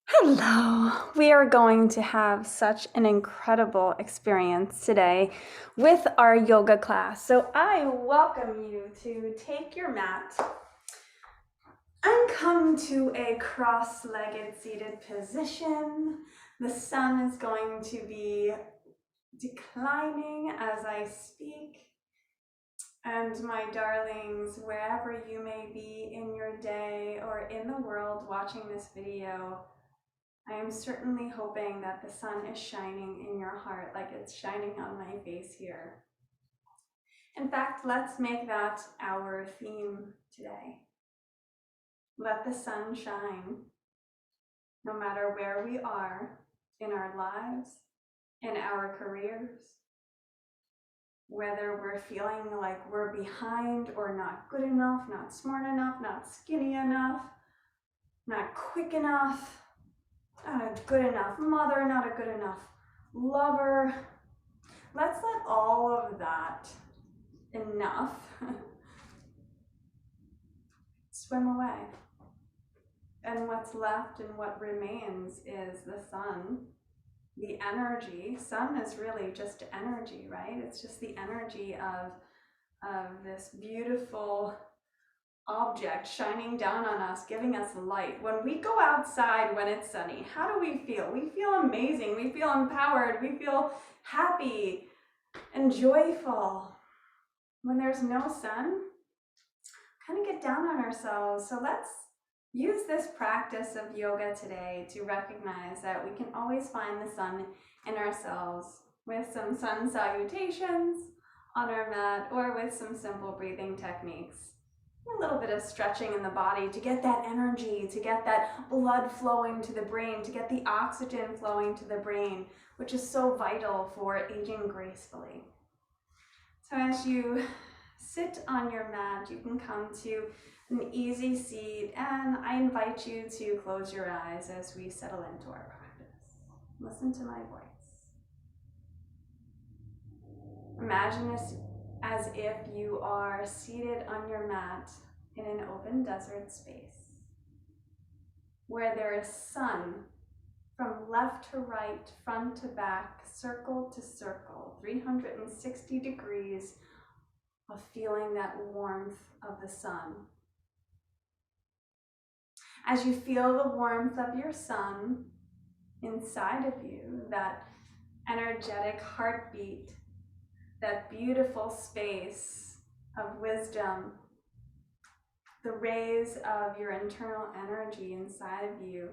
Hello. We are going to have such an incredible experience today with our yoga class. So I welcome you to take your mat and come to a cross-legged seated position. The sun is going to be declining as I speak. And my darlings, wherever you may be in your day or in the world watching this video, I am certainly hoping that the sun is shining in your heart like it's shining on my face here. In fact, let's make that our theme today. Let the sun shine, no matter where we are in our lives, in our careers, whether we're feeling like we're behind or not good enough, not smart enough, not skinny enough, not quick enough, not a good enough mother, not a good enough lover. Let's let all of that enough swim away. And what's left and what remains is the sun, the energy. Sun is really just energy, right? It's just the energy of this beautiful object shining down on us, giving us light. When we go outside when it's sunny, how do we feel? We feel amazing. We feel empowered. We feel happy and joyful. When there's no sun, kind of get down on ourselves. So let's use this practice of yoga today to recognize that we can always find the sun in ourselves with some sun salutations on our mat or with some simple breathing techniques. A little bit of stretching in the body to get that energy, to get that blood flowing to the brain, to get the oxygen flowing to the brain, which is so vital for aging gracefully. So as you sit on your mat, you can come to an easy seat, and I invite you to close your eyes as we settle into our practice. Listen to my voice. Imagine this as if you are seated on your mat in an open desert space where there is sun from left to right, front to back, circle to circle, 360 degrees of feeling that warmth of the sun. As you feel the warmth of your sun inside of you, that energetic heartbeat, that beautiful space of wisdom, the rays of your internal energy inside of you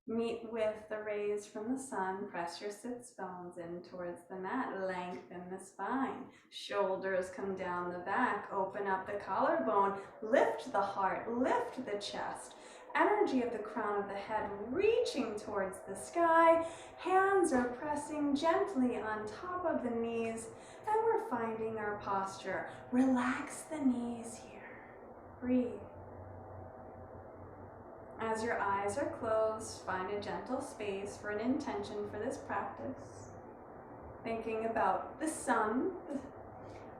meet with the rays from the sun. Press your sits bones in towards the mat. Lengthen the spine. Shoulders come down the back. Open up the collarbone. Lift the heart. Lift the chest. Energy of the crown of the head reaching towards the sky. Hands are pressing gently on top of the knees. And we're finding our posture. Relax the knees here. Breathe. As your eyes are closed, find a gentle space for an intention for this practice. Thinking about the sun,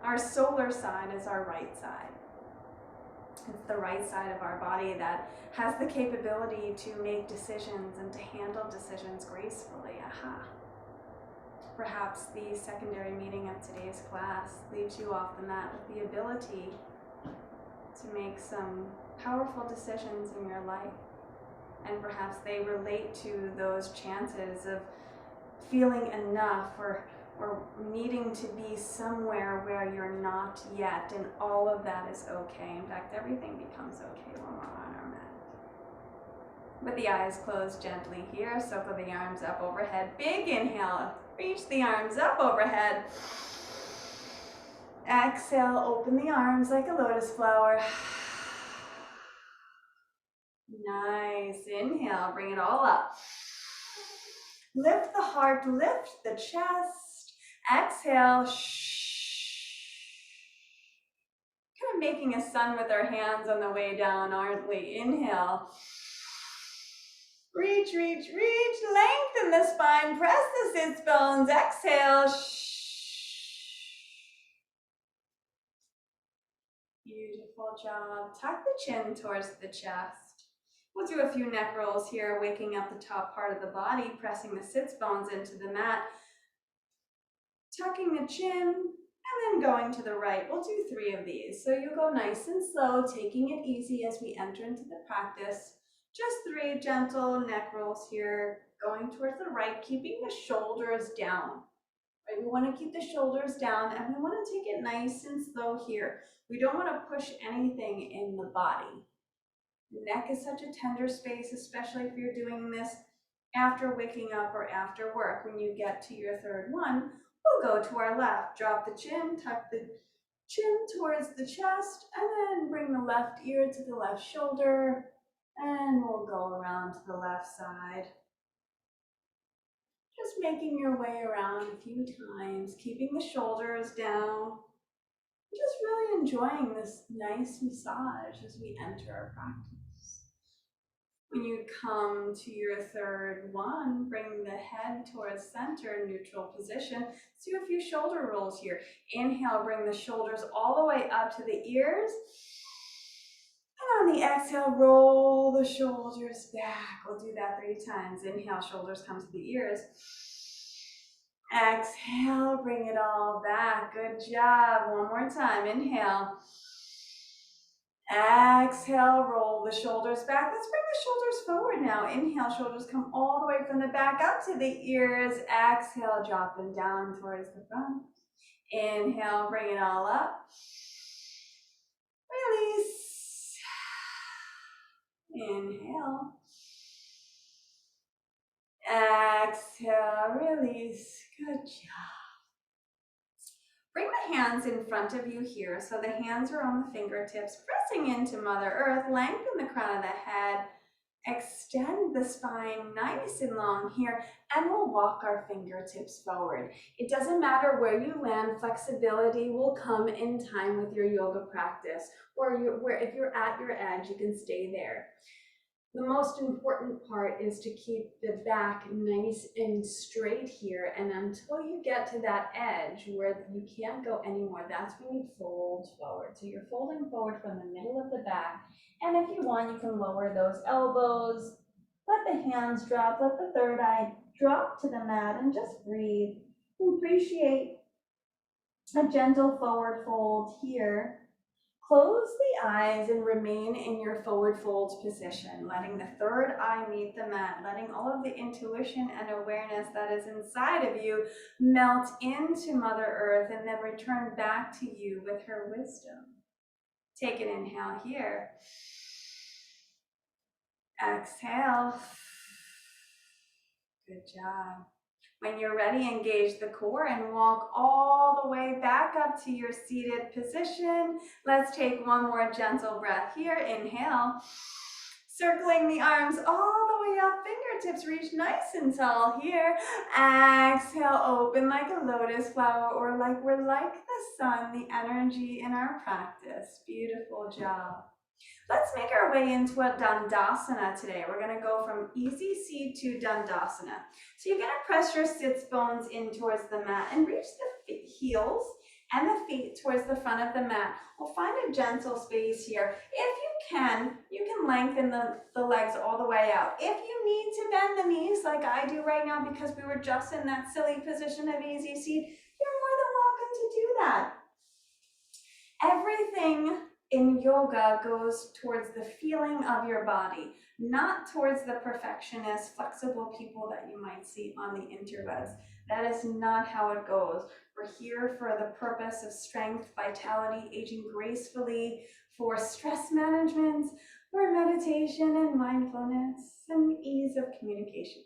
our solar side is our right side. It's the right side of our body that has the capability to make decisions and to handle decisions gracefully. Aha. Perhaps the secondary meaning of today's class leaves you off the mat with the ability to make some powerful decisions in your life. And perhaps they relate to those chances of feeling enough or needing to be somewhere where you're not yet, and all of that is okay. In fact, everything becomes okay when we're on our mat. With the eyes closed gently here, circle the arms up overhead. Big inhale, reach the arms up overhead. Exhale, open the arms like a lotus flower. Nice. Inhale, bring it all up. Lift the heart, lift the chest. Exhale. Kind of making a sun with our hands on the way down, aren't we? Inhale. Reach, reach, reach. Lengthen the spine. Press the sits bones. Exhale. Beautiful job. Tuck the chin towards the chest. We'll do a few neck rolls here, waking up the top part of the body, pressing the sits bones into the mat, tucking the chin, and then going to the right. We'll do 3 of these. So you go nice and slow, taking it easy as we enter into the practice. Just 3 gentle neck rolls here, going towards the right, keeping the shoulders down. Right? We want to keep the shoulders down, and we want to take it nice and slow here. We don't want to push anything in the body. Neck is such a tender space, especially if you're doing this after waking up or after work. When you get to your third one, we'll go to our left. Drop the chin, tuck the chin towards the chest, and then bring the left ear to the left shoulder, and we'll go around to the left side. Just making your way around a few times, keeping the shoulders down. Just really enjoying this nice massage as we enter our practice. When you come to your third one, bring the head towards center, neutral position. Let's do a few shoulder rolls here. Inhale, bring the shoulders all the way up to the ears. And on the exhale, roll the shoulders back. We'll do that 3 times. Inhale, shoulders come to the ears. Exhale, bring it all back. Good job. One more time. Inhale. Exhale, roll the shoulders back. Let's bring the shoulders forward now. Inhale, shoulders come all the way from the back up to the ears. Exhale, drop them down towards the front. Inhale, bring it all up. Release. Inhale. Exhale, release. Good job. Bring the hands in front of you here. So the hands are on the fingertips, pressing into Mother Earth. Lengthen the crown of the head. Extend the spine nice and long here, and we'll walk our fingertips forward. It doesn't matter where you land, flexibility will come in time with your yoga practice, or if you're at your edge, you can stay there. The most important part is to keep the back nice and straight here, and until you get to that edge where you can't go anymore, that's when you fold forward. So you're folding forward from the middle of the back, and if you want, you can lower those elbows, let the hands drop, let the third eye drop to the mat, and just breathe. Appreciate a gentle forward fold here. Close the eyes and remain in your forward fold position, letting the third eye meet the mat, letting all of the intuition and awareness that is inside of you melt into Mother Earth and then return back to you with her wisdom. Take an inhale here. Exhale. Good job. When you're ready, engage the core and walk all the way back up to your seated position. Let's take one more gentle breath here. Inhale, circling the arms all the way up, fingertips reach nice and tall here. Exhale, open like a lotus flower, or like we're like the sun, the energy in our practice. Beautiful job. Let's make our way into a Dandasana today. We're going to go from easy seat to Dandasana. So you're going to press your sits bones in towards the mat and reach the heels and the feet towards the front of the mat. We'll find a gentle space here. If you can lengthen the legs all the way out. If you need to bend the knees like I do right now because we were just in that silly position of easy seat, you're more than welcome to do that. Everything in yoga goes towards the feeling of your body, not towards the perfectionist, flexible people that you might see on the interwebs. That is not how it goes. We're here for the purpose of strength, vitality, aging gracefully, for stress management, for meditation and mindfulness, and ease of communication.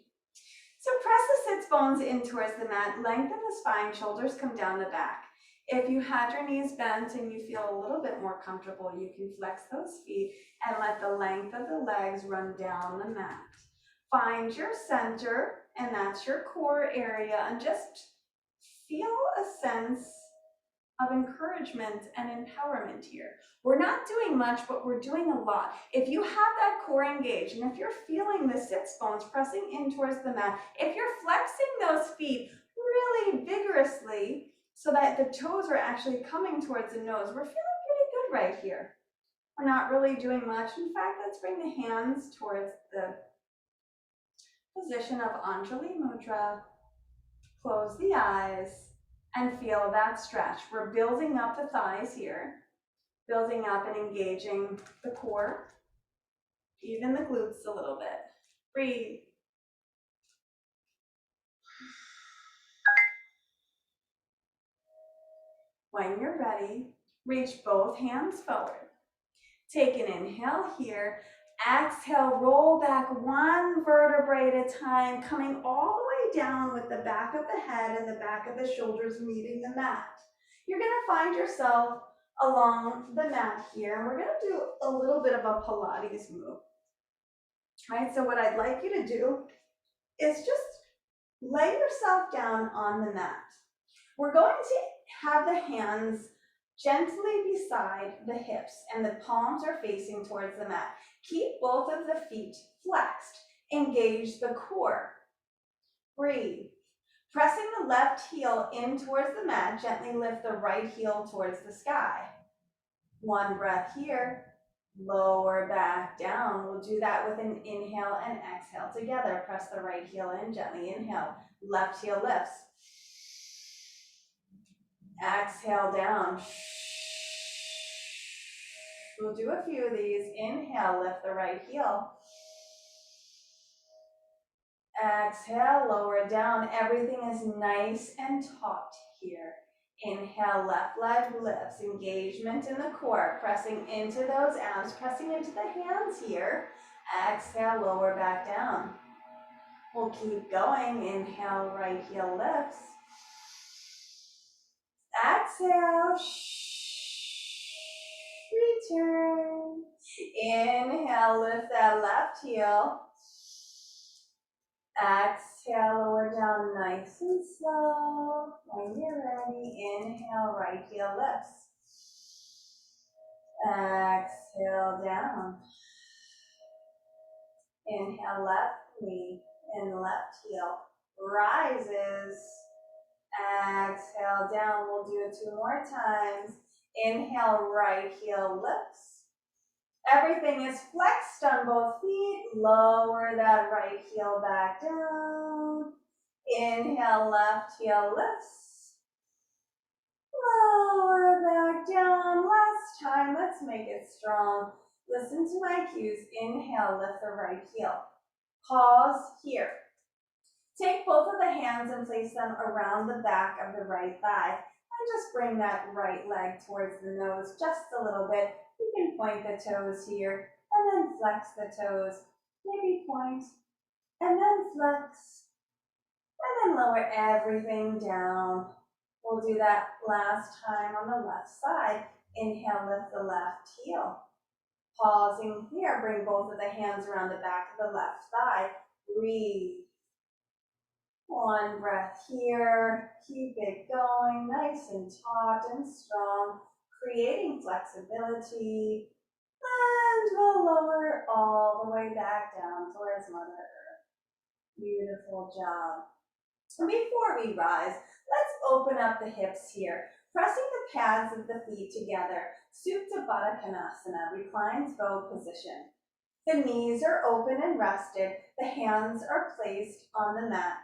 So press the sits bones in towards the mat, lengthen the spine, shoulders come down the back. If you had your knees bent and you feel a little bit more comfortable, you can flex those feet and let the length of the legs run down the mat. Find your center, and that's your core area, and just feel a sense of encouragement and empowerment here. We're not doing much, but we're doing a lot. If you have that core engaged, and if you're feeling the sits bones pressing in towards the mat, if you're flexing those feet really vigorously, so that the toes are actually coming towards the nose, we're feeling pretty good right here. We're not really doing much. In fact, let's bring the hands towards the position of Anjali Mudra. Close the eyes and feel that stretch. We're building up the thighs here, building up and engaging the core, even the glutes a little bit. Breathe. When you're ready, reach both hands forward. Take an inhale here. Exhale, roll back one vertebrae at a time, coming all the way down with the back of the head and the back of the shoulders meeting the mat. You're going to find yourself along the mat here, and we're going to do a little bit of a Pilates move. Right? So what I'd like you to do is just lay yourself down on the mat. We're going to have the hands gently beside the hips and the palms are facing towards the mat. Keep both of the feet flexed. Engage the core. Breathe. Pressing the left heel in towards the mat, gently lift the right heel towards the sky. One breath here. Lower back down. We'll do that with an inhale and exhale together. Press the right heel in, gently inhale. Left heel lifts. Exhale down. We'll do a few of these. Inhale, lift the right heel. Exhale, lower down. Everything is nice and taut here. Inhale, left leg lifts. Engagement in the core. Pressing into those abs. Pressing into the hands here. Exhale, lower back down. We'll keep going. Inhale, right heel lifts. Exhale. Return. Inhale, lift that left heel. Exhale, lower down nice and slow. When you're ready, inhale, right heel lifts. Exhale, down. Inhale, left knee and left heel rises. Exhale, down. We'll do it 2 more times. Inhale, right heel lifts. Everything is flexed on both feet. Lower that right heel back down. Inhale, left heel lifts. Lower back down. Last time, let's make it strong. Listen to my cues. Inhale, lift the right heel. Pause here. Take both of the hands and place them around the back of the right thigh. And just bring that right leg towards the nose just a little bit. You can point the toes here and then flex the toes. Maybe point and then flex and then lower everything down. We'll do that last time on the left side. Inhale, lift the left heel. Pausing here, bring both of the hands around the back of the left thigh. Breathe. One breath here. Keep it going, nice and taut and strong, creating flexibility. And we'll lower all the way back down towards Mother Earth. Beautiful job. Before we rise, let's open up the hips here, pressing the pads of the feet together. Supta Baddha Konasana, reclined bow position. The knees are open and rested. The hands are placed on the mat.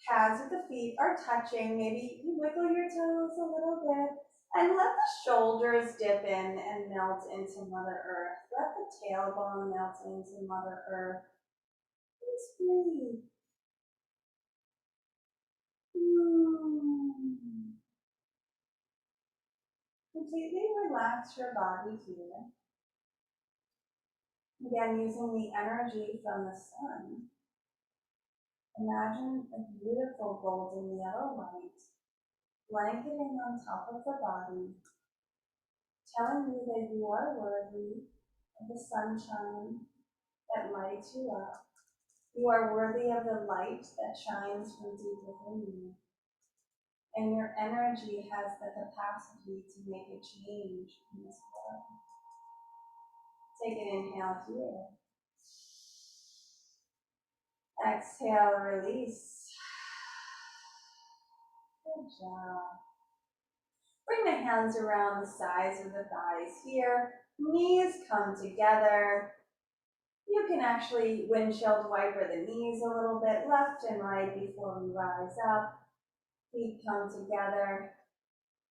Pads of the feet are touching. Maybe you wiggle your toes a little bit and let the shoulders dip in and melt into Mother Earth. Let the tailbone melt into Mother Earth. Just breathe. Completely relax your body here. Again, using the energy from the sun. Imagine a beautiful golden yellow light blanketing on top of the body, telling you that you are worthy of the sunshine that lights you up. You are worthy of the light that shines from deep within you. And your energy has the capacity to make a change in this world. Take an inhale here. Exhale, release. Good job. Bring the hands around the sides of the thighs here. Knees come together. You can actually windshield wiper the knees a little bit, left and right before we rise up. Feet come together.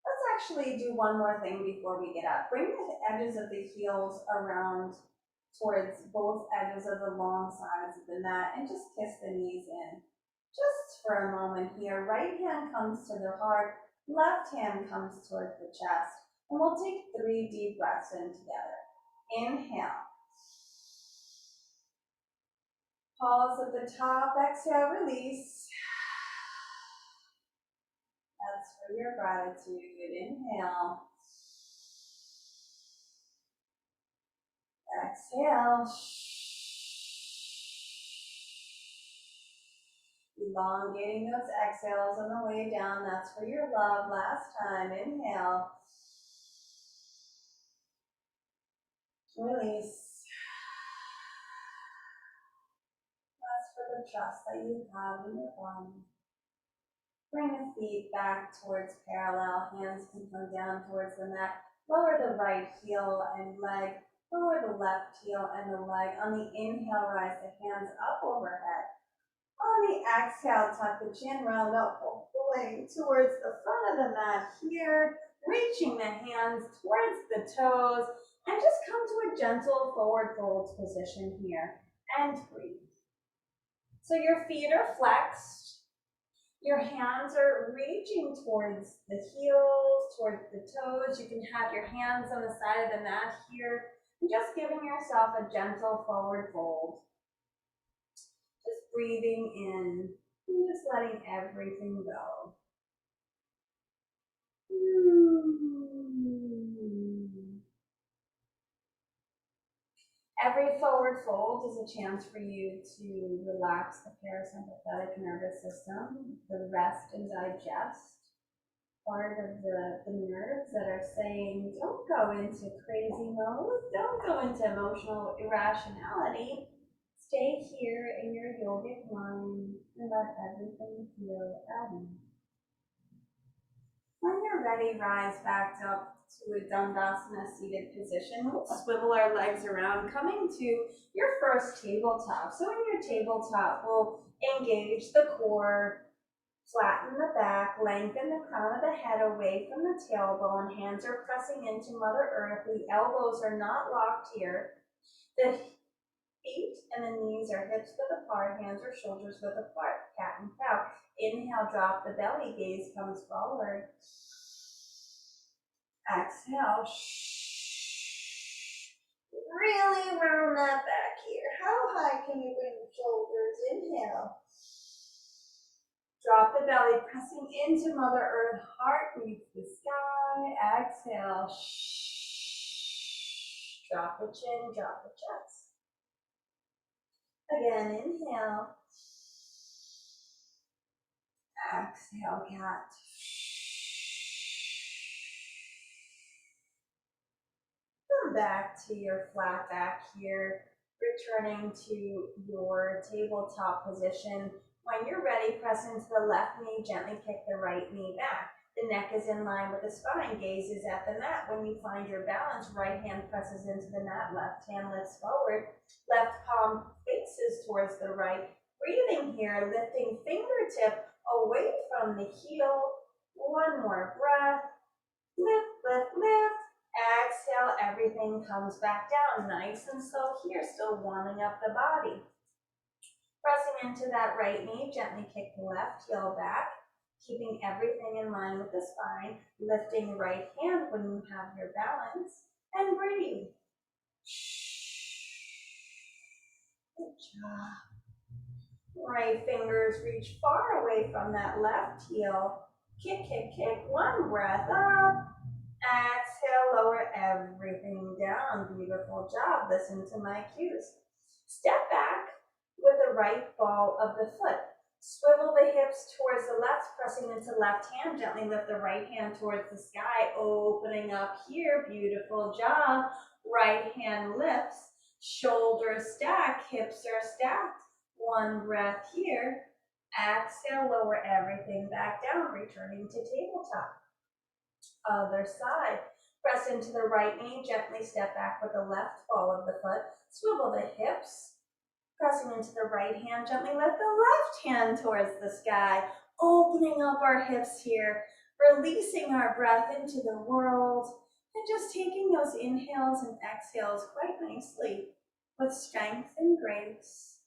Let's actually do one more thing before we get up. Bring the edges of the heels around towards both edges of the long sides of the mat and just kiss the knees in. Just for a moment here, right hand comes to the heart, left hand comes towards the chest. And we'll take 3 deep breaths in together. Inhale. Pause at the top, exhale, release. That's for your gratitude. Inhale. Exhale. Elongating those exhales on the way down. That's for your love. Last time. Inhale. Release. That's for the trust that you have in your body. Bring the feet back towards parallel. Hands can come down towards the mat. Lower the right heel and leg. Lower the left heel and the leg. On the inhale, rise the hands up overhead. On the exhale, tuck the chin, round up, pulling towards the front of the mat here. Reaching the hands towards the toes. And just come to a gentle forward fold position here. And breathe. So your feet are flexed. Your hands are reaching towards the heels, towards the toes. You can have your hands on the side of the mat here. And just giving yourself a gentle forward fold. Just breathing in and just letting everything go. Every forward fold is a chance for you to relax the parasympathetic nervous system, the rest and digest part of the nerves that are saying, don't go into crazy mode, don't go into emotional irrationality. Stay here in your yogic mind and let everything feel at ease. When you're ready, rise back up to a Dandasana seated position. We'll swivel our legs around, coming to your first tabletop. So in your tabletop, we'll engage the core, flatten the back, lengthen the crown of the head away from the tailbone. Hands are pressing into Mother Earth. The elbows are not locked here. The feet and the knees are hips width apart, hands or shoulders width apart, cat and cow. Inhale, drop the belly, gaze comes forward. Exhale. Really round that back here. How high can you bring the shoulders? Inhale. Drop the belly, pressing into Mother Earth. Heart meets the sky. Exhale. Drop the chin, drop the chest. Again, inhale. Exhale, cat. Come back to your flat back here, returning to your tabletop position. When you're ready, press into the left knee, gently kick the right knee back. The neck is in line with the spine, gaze is at the mat. When you find your balance, right hand presses into the mat, left hand lifts forward, left palm faces towards the right. Breathing here, lifting fingertip away from the heel. One more breath. Lift, lift, lift. Exhale, everything comes back down. Nice and slow here, still warming up the body. Pressing into that right knee, gently kick the left heel back, keeping everything in line with the spine. Lifting right hand when you have your balance, and breathe. Good job. Right fingers reach far away from that left heel. Kick, kick, kick. One breath up. Exhale, lower everything down. Beautiful job. Listen to my cues. Step back with the right ball of the foot. Swivel the hips towards the left, pressing into left hand. Gently lift the right hand towards the sky, opening up here. Beautiful job. Right hand lifts. Shoulders stack. Hips are stacked. One breath here. Exhale, lower everything back down, returning to tabletop. Other side. Press into the right knee, gently step back with the left ball of the foot. Swivel the hips. Pressing into the right hand, gently lift the left hand towards the sky. Opening up our hips here. Releasing our breath into the world. And just taking those inhales and exhales quite nicely with strength and grace,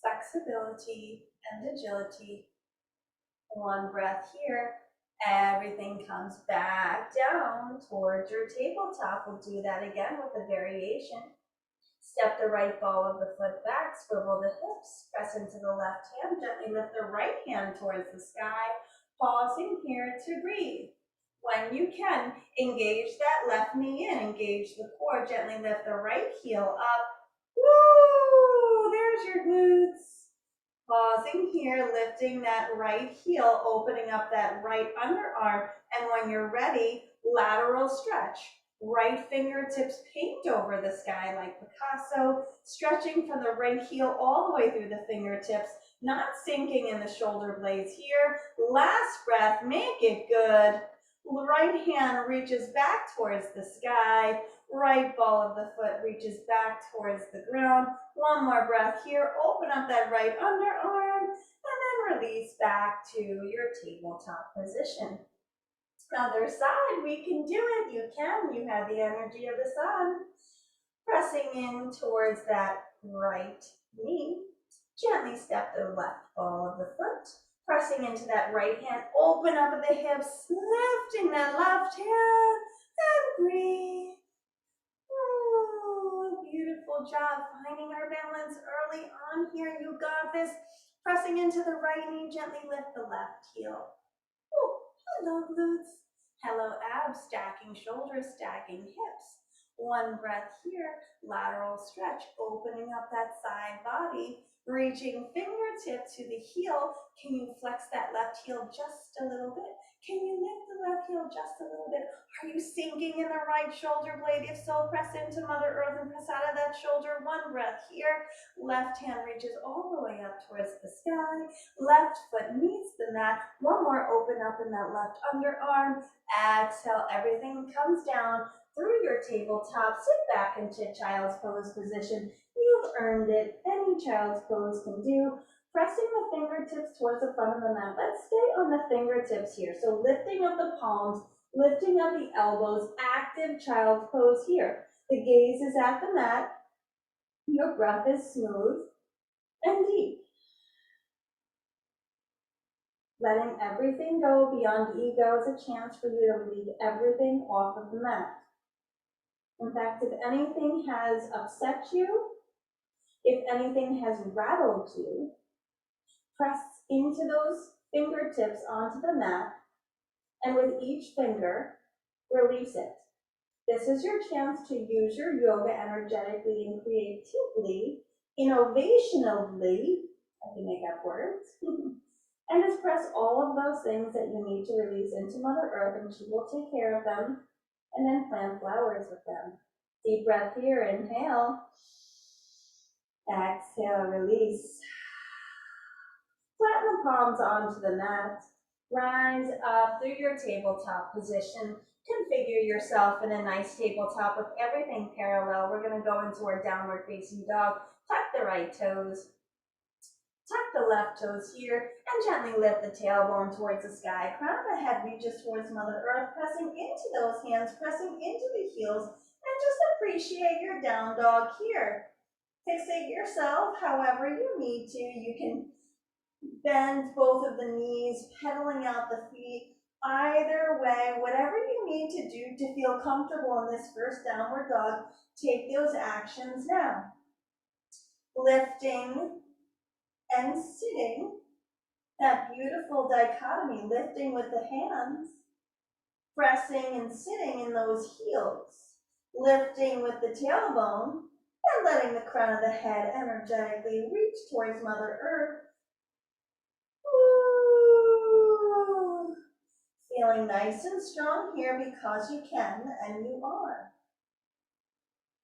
flexibility and agility. One breath here. Everything comes back down towards your tabletop. We'll do that again with a variation. Step the right ball of the foot back, swivel the hips, press into the left hand, gently lift the right hand towards the sky, pausing here to breathe. When you can, engage that left knee in, engage the core, gently lift the right heel up. Woo! There's your glutes. Pausing here, lifting that right heel, opening up that right underarm, and when you're ready, lateral stretch. Right fingertips paint over the sky like Picasso, stretching from the right heel all the way through the fingertips, not sinking in the shoulder blades here. Last breath, make it good. Right hand reaches back towards the sky. Right ball of the foot reaches back towards the ground. One more breath here. Open up that right underarm and then release back to your tabletop position. Other side, we can do it. You can. You have the energy of the sun. Pressing in towards that right knee. Gently step the left ball of the foot. Pressing into that right hand. Open up the hips. Lifting that left hand. And breathe. Ooh, beautiful job finding our balance early on here. You got this. Pressing into the right knee. Gently lift the left heel. Oh, hello, glutes. Hello, abs, stacking shoulders, stacking hips. One breath here, lateral stretch, opening up that side body, reaching fingertip to the heel. Can you flex that left heel just a little bit? Can you lift the left heel just a little bit? Are you sinking in the right shoulder blade? If so, press into Mother Earth and press out of that shoulder. One breath here. Left hand reaches all the way up towards the sky. Left foot meets the mat. One more, open up in that left underarm. Exhale, everything comes down through your tabletop. Sit back into child's pose position. You've earned it. Any child's pose can do. Pressing the fingertips towards the front of the mat. Let's stay on the fingertips here. So lifting up the palms, lifting up the elbows, active child's pose here. The gaze is at the mat. Your breath is smooth and deep. Letting everything go beyond ego is a chance for you to leave everything off of the mat. In fact, if anything has upset you, if anything has rattled you, press into those fingertips onto the mat, and with each finger, release it. This is your chance to use your yoga energetically and creatively, innovationally, I can make up words, and just press all of those things that you need to release into Mother Earth, and she will take care of them, and then plant flowers with them. Deep breath here, inhale. Exhale, release. Flatten the palms onto the mat. Rise up through your tabletop position. Configure yourself in a nice tabletop with everything parallel. We're going to go into our downward facing dog. Tuck the right toes. Tuck the left toes here and gently lift the tailbone towards the sky. Crown of the head reaches towards Mother Earth, pressing into those hands, pressing into the heels, and just appreciate your down dog here. Fixate yourself however you need to. You can bend both of the knees, pedaling out the feet. Either way, whatever you need to do to feel comfortable in this first downward dog, take those actions now. Lifting and sitting, that beautiful dichotomy, lifting with the hands, pressing and sitting in those heels, lifting with the tailbone, and letting the crown of the head energetically reach towards Mother Earth. Ooh. Feeling nice and strong here because you can and you are.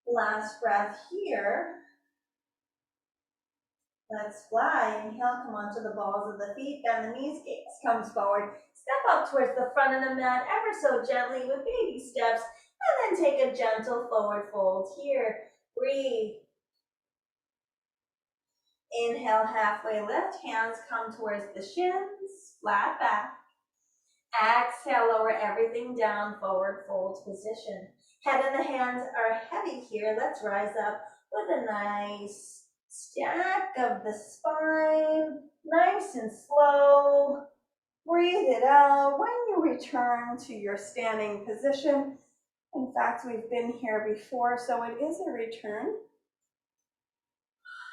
Last breath here. Let's fly. Inhale, come onto the balls of the feet, bend the knees, gaze comes forward. Step up towards the front of the mat ever so gently with baby steps, and then take a gentle forward fold here. Breathe. Inhale, halfway lift, hands come towards the shins, flat back. Exhale, lower everything down, forward fold position. Head and the hands are heavy here. Let's rise up with a nice stack of the spine, nice and slow. Breathe it out. When you return to your standing position, in fact, we've been here before, so it is a return.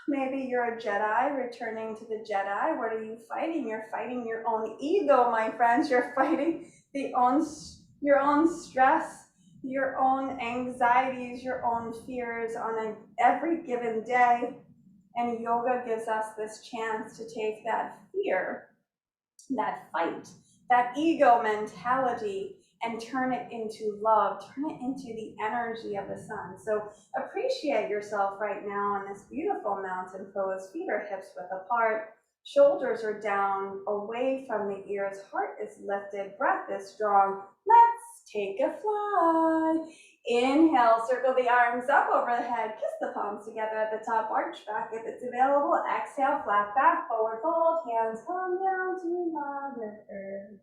Maybe you're a Jedi returning to the Jedi. What are you fighting? You're fighting your own ego, my friends. You're fighting your own stress, your own anxieties, your own fears on every given day. And yoga gives us this chance to take that fear, that fight, that ego mentality, and turn it into love, turn it into the energy of the sun. So appreciate yourself right now in this beautiful mountain pose. Feet are hips width apart, shoulders are down, away from the ears, heart is lifted, breath is strong. Let's take a fly. Inhale, circle the arms up over the head, kiss the palms together at the top, arch back if it's available. Exhale, flat back, forward fold, hands come down to Mother Earth.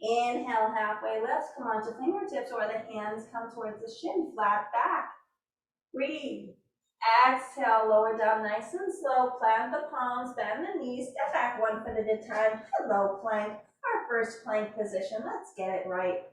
Inhale, halfway lifts, come onto fingertips or the hands come towards the shin, flat back. Breathe. Exhale, lower down nice and slow, plant the palms, bend the knees, step back 1 foot at a time, hello plank, our first plank position. Let's get it right.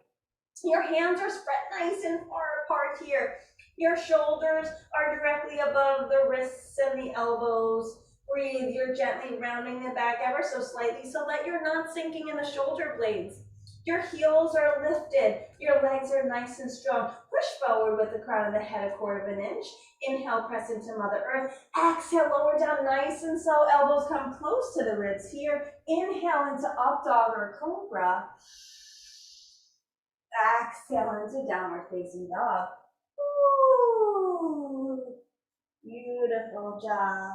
Your hands are spread nice and far apart here. Your shoulders are directly above the wrists and the elbows. Breathe, you're gently rounding the back ever so slightly so that you're not sinking in the shoulder blades. Your heels are lifted. Your legs are nice and strong. Push forward with the crown of the head 1/4 inch. Inhale, press into Mother Earth. Exhale, lower down nice and slow. Elbows come close to the ribs here. Inhale into up dog or cobra. Exhale into downward facing dog. Ooh, beautiful job.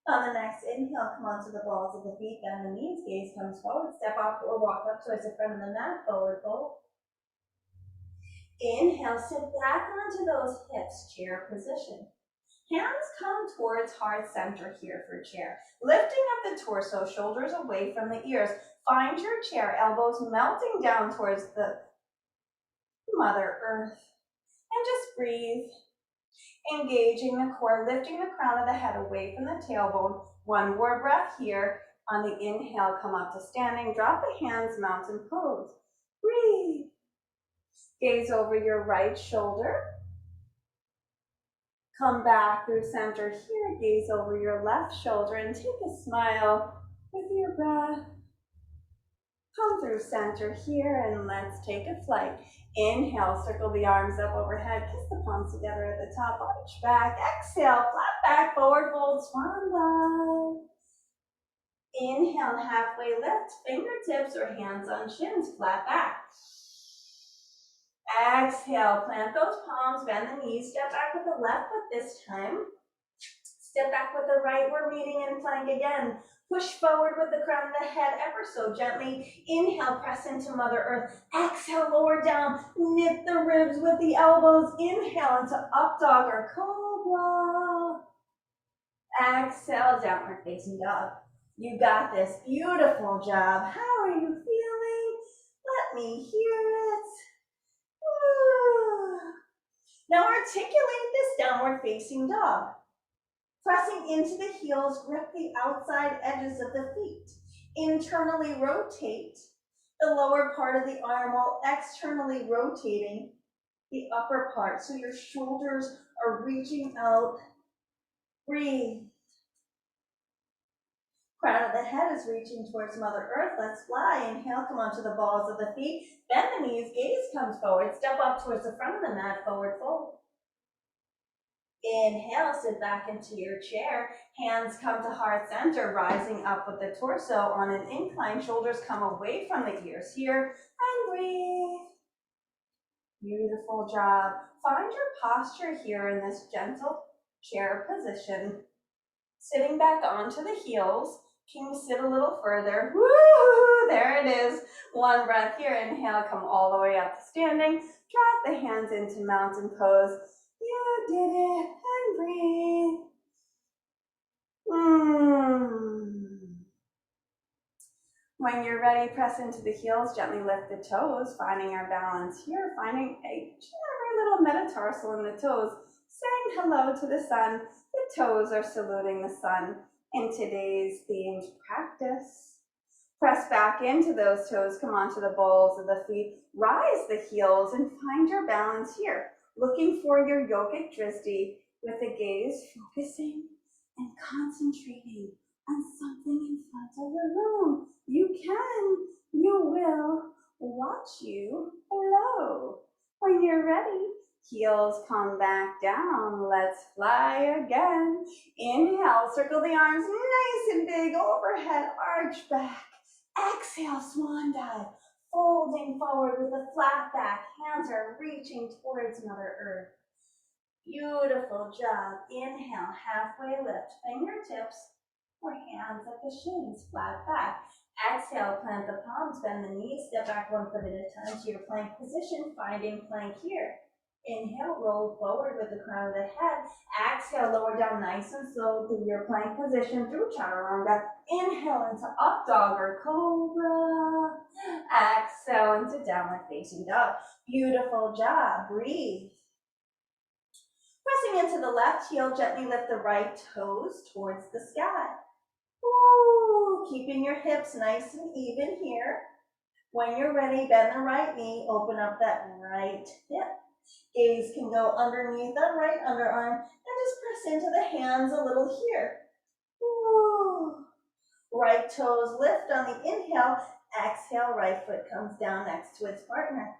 On the next inhale, come onto the balls of the feet, bend the knees, gaze comes forward, step up or walk up towards the front of the mat, forward fold. Inhale, sit back onto those hips, chair position. Hands come towards heart center here for chair. Lifting up the torso, shoulders away from the ears. Find your chair, elbows melting down towards the Mother Earth. And just breathe. Engaging the core, lifting the crown of the head away from the tailbone. 1 more breath here. On the inhale, come up to standing. Drop the hands, mountain pose. Breathe. Gaze over your right shoulder. Come back through center here. Gaze over your left shoulder and take a smile with your breath. Come through center here and let's take a flight. Inhale, circle the arms up overhead, kiss the palms together at the top, arch back. Exhale, flat back, forward fold, swan dive. Inhale, halfway lift, fingertips or hands on shins, flat back. Exhale, plant those palms, bend the knees, step back with the left foot this time. Step back with the right, we're meeting in plank again. Push forward with the crown of the head ever so gently. Inhale, press into Mother Earth. Exhale, lower down. Knit the ribs with the elbows. Inhale into up dog or cobra. Exhale, downward facing dog. You got this. Beautiful job. How are you feeling? Let me hear it. Woo. Now articulate this downward facing dog. Pressing into the heels, grip the outside edges of the feet. Internally rotate the lower part of the arm while externally rotating the upper part. So your shoulders are reaching out. Breathe. Crown of the head is reaching towards Mother Earth. Let's fly. Inhale, come onto the balls of the feet. Bend the knees, gaze comes forward. Step up towards the front of the mat, forward fold. Inhale, sit back into your chair. Hands come to heart center, rising up with the torso on an incline. Shoulders come away from the ears here. And breathe. Beautiful job. Find your posture here in this gentle chair position. Sitting back onto the heels. Can you sit a little further? Woo! There it is. One breath here. Inhale, come all the way up to standing. Drop the hands into mountain pose. You did it. And breathe. When you're ready, press into the heels, gently lift the toes, finding our balance here, finding a little metatarsal in the toes, saying hello to the sun. The toes are saluting the sun in today's themed practice. Press back into those toes, come onto the balls of the feet, rise the heels, and find your balance here. Looking for your yogic drishti with the gaze focusing and concentrating on something in front of the room. You can, you will, watch you below. When you're ready, heels come back down. Let's fly again. Inhale, circle the arms nice and big overhead, arch back. Exhale, swan dive, folding forward with a flat back. Hands are reaching towards Mother Earth. Beautiful job. Inhale, halfway lift, fingertips or hands at the shins, flat back. Exhale, plant the palms, bend the knees, step back one foot at a time to your plank position, finding plank here. Inhale, roll forward with the crown of the head. Exhale, lower down nice and slow to your plank position through chaturanga. Inhale into up dog or cobra. Exhale into downward facing dog. Beautiful job. Breathe. Pressing into the left heel, gently lift the right toes towards the sky. Woo! Keeping your hips nice and even here. When you're ready, bend the right knee, open up that right hip. Gaze can go underneath that right underarm and just press into the hands a little here. Woo! Right toes lift on the inhale. Exhale, right foot comes down next to its partner.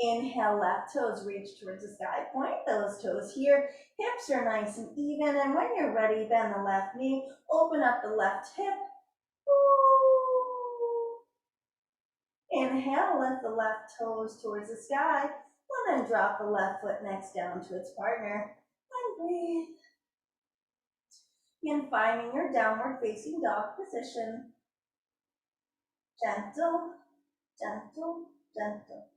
Inhale, left toes reach towards the sky. Point those toes here. Hips are nice and even. And when you're ready, bend the left knee. Open up the left hip. Woo. Inhale, lift the left toes towards the sky. And then drop the left foot next down to its partner. And breathe. And finding your downward facing dog position. Gentle, gentle, gentle.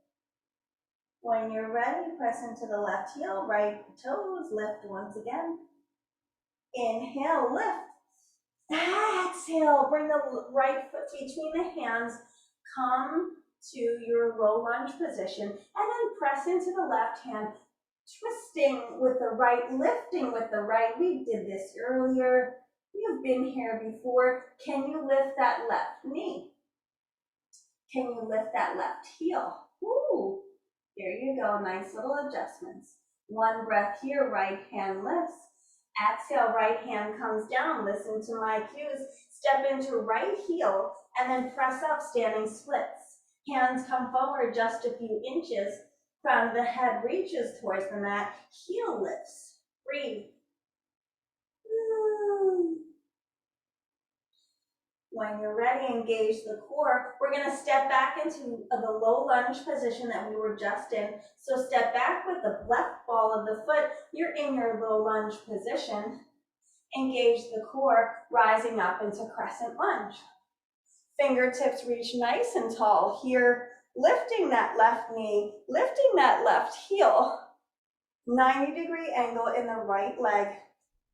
When you're ready, press into the left heel, right toes, lift once again. Inhale, lift. Exhale, bring the right foot between the hands. Come to your low lunge position and then press into the left hand, twisting with the right, lifting with the right. We did this earlier. You've been here before. Can you lift that left knee? Can you lift that left heel? Ooh. There you go, nice little adjustments. One breath here, right hand lifts. Exhale, right hand comes down. Listen to my cues. Step into right heel and then press up, standing splits. Hands come forward just a few inches. Crown of the head reaches towards the mat. Heel lifts. Breathe. When you're ready, engage the core. We're going to step back into the low lunge position that we were just in. So step back with the left ball of the foot. You're in your low lunge position. Engage the core, rising up into crescent lunge. Fingertips reach nice and tall. Here, lifting that left knee, lifting that left heel. 90-degree angle in the right leg.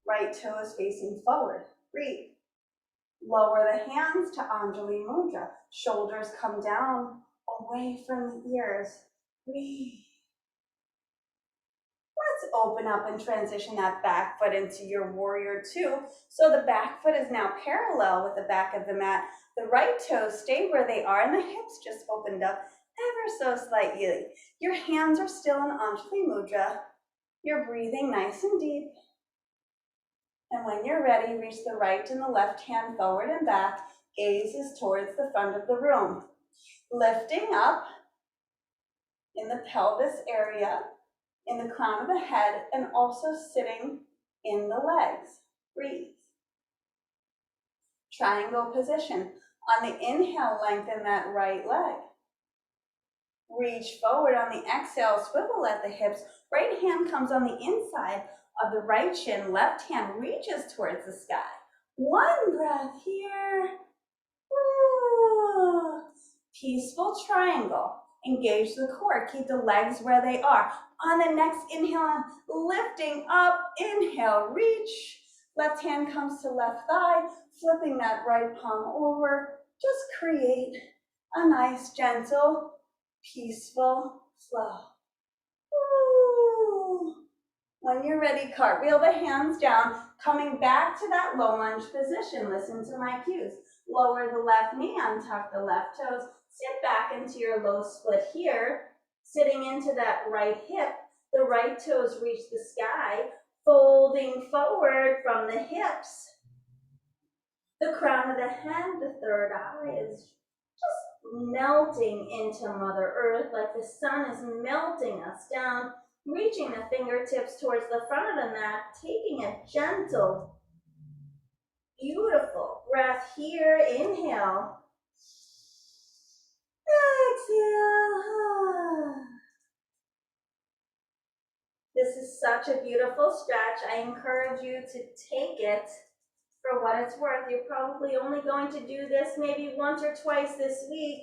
Right toes facing forward. Breathe. Lower the hands to Anjali Mudra. Shoulders come down, away from the ears. Breathe. Let's open up and transition that back foot into your warrior two. So the back foot is now parallel with the back of the mat. The right toes stay where they are and the hips just opened up ever so slightly. Your hands are still in Anjali Mudra. You're breathing nice and deep. And when you're ready, reach the right and the left hand forward and back. Gaze is towards the front of the room. Lifting up in the pelvis area, in the crown of the head, and also sitting in the legs. Breathe. Triangle position. On the inhale, lengthen that right leg. Reach forward on the exhale, swivel at the hips. Right hand comes on the inside of the right shin, left hand reaches towards the sky. One breath here. Woo. Peaceful triangle. Engage the core. Keep the legs where they are. On the next inhale, lifting up. Inhale, reach. Left hand comes to left thigh. Flipping that right palm over. Just create a nice, gentle, peaceful flow. Woo. When you're ready, cartwheel the hands down, coming back to that low lunge position. Listen to my cues. Lower the left knee, untuck the left toes, sit back into your low split here, sitting into that right hip. The right toes reach the sky, folding forward from the hips. The crown of the head, the third eye is just melting into Mother Earth like the sun is melting us down, reaching the fingertips towards the front of the mat, taking a gentle, beautiful breath here. Inhale. Exhale. This is such a beautiful stretch. I encourage you to take it for what it's worth. You're probably only going to do this maybe once or twice this week.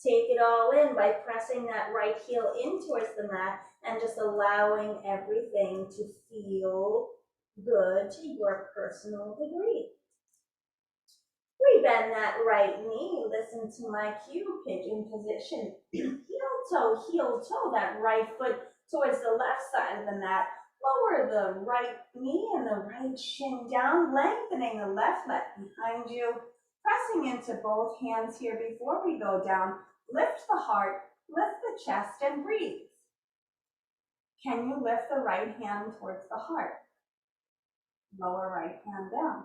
Take it all in by pressing that right heel in towards the mat and just allowing everything to feel good to your personal degree. Rebend that right knee. Listen to my cue, pigeon position. Heel toe, that right foot towards the left side of the mat. Lower the right knee and the right shin down, lengthening the left leg behind you. Pressing into both hands here before we go down. Lift the heart, lift the chest, and breathe. Can you lift the right hand towards the heart? Lower right hand down.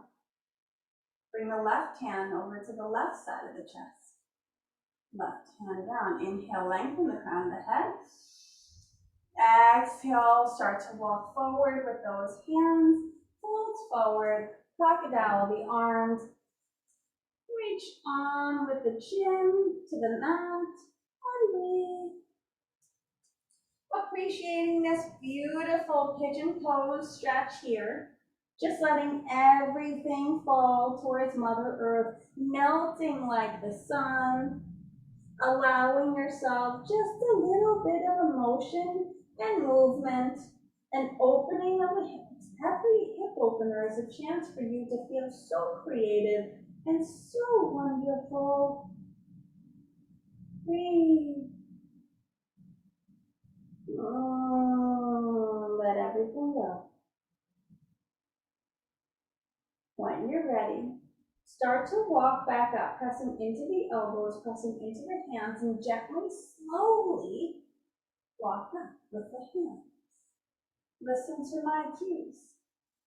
Bring the left hand over to the left side of the chest. Left hand down. Inhale, lengthen the crown of the head. Exhale, start to walk forward with those hands. Fold forward, crocodile the arms. Reach on with the chin to the mat and breathe. Appreciating this beautiful pigeon pose stretch here. Just letting everything fall towards Mother Earth, melting like the sun. Allowing yourself just a little bit of emotion and movement and opening of the hips. Every hip opener is a chance for you to feel so creative and so wonderful. Breathe. Let everything go. When you're ready, start to walk back up, pressing into the elbows, pressing into the hands, and gently, slowly walk up with the hands. Listen to my cues.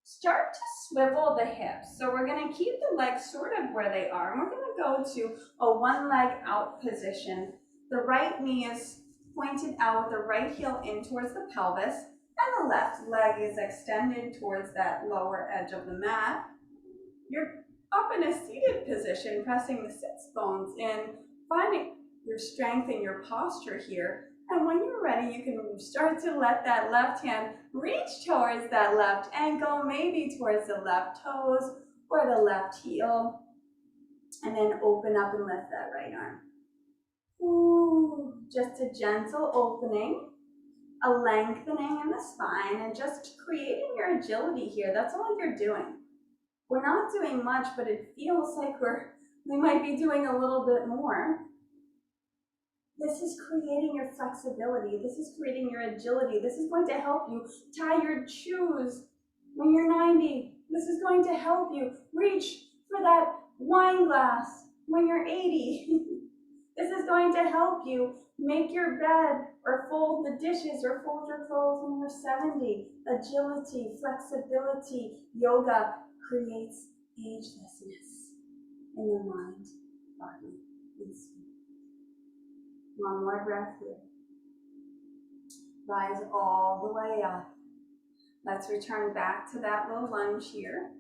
Start to swivel the hips. So we're going to keep the legs sort of where they are, and we're going to go to a one leg out position. The right knee is pointed out, the right heel in towards the pelvis, and the left leg is extended towards that lower edge of the mat. You're up in a seated position, pressing the sits bones in, finding your strength in your posture here. And when you're ready, you can start to let that left hand reach towards that left ankle, maybe towards the left toes or the left heel. And then open up and lift that right arm. Ooh, just a gentle opening, a lengthening in the spine, and just creating your agility here. That's all you're doing. We're not doing much, but it feels like we might be doing a little bit more. This is creating your flexibility. This is creating your agility. This is going to help you tie your shoes when you're 90. This is going to help you reach for that wine glass when you're 80. This is going to help you make your bed or fold the dishes or fold your clothes when you're 70. Agility, flexibility, yoga creates agelessness in the mind, body, and spirit. One more breath here. Rise all the way up. Let's return back to that low lunge here.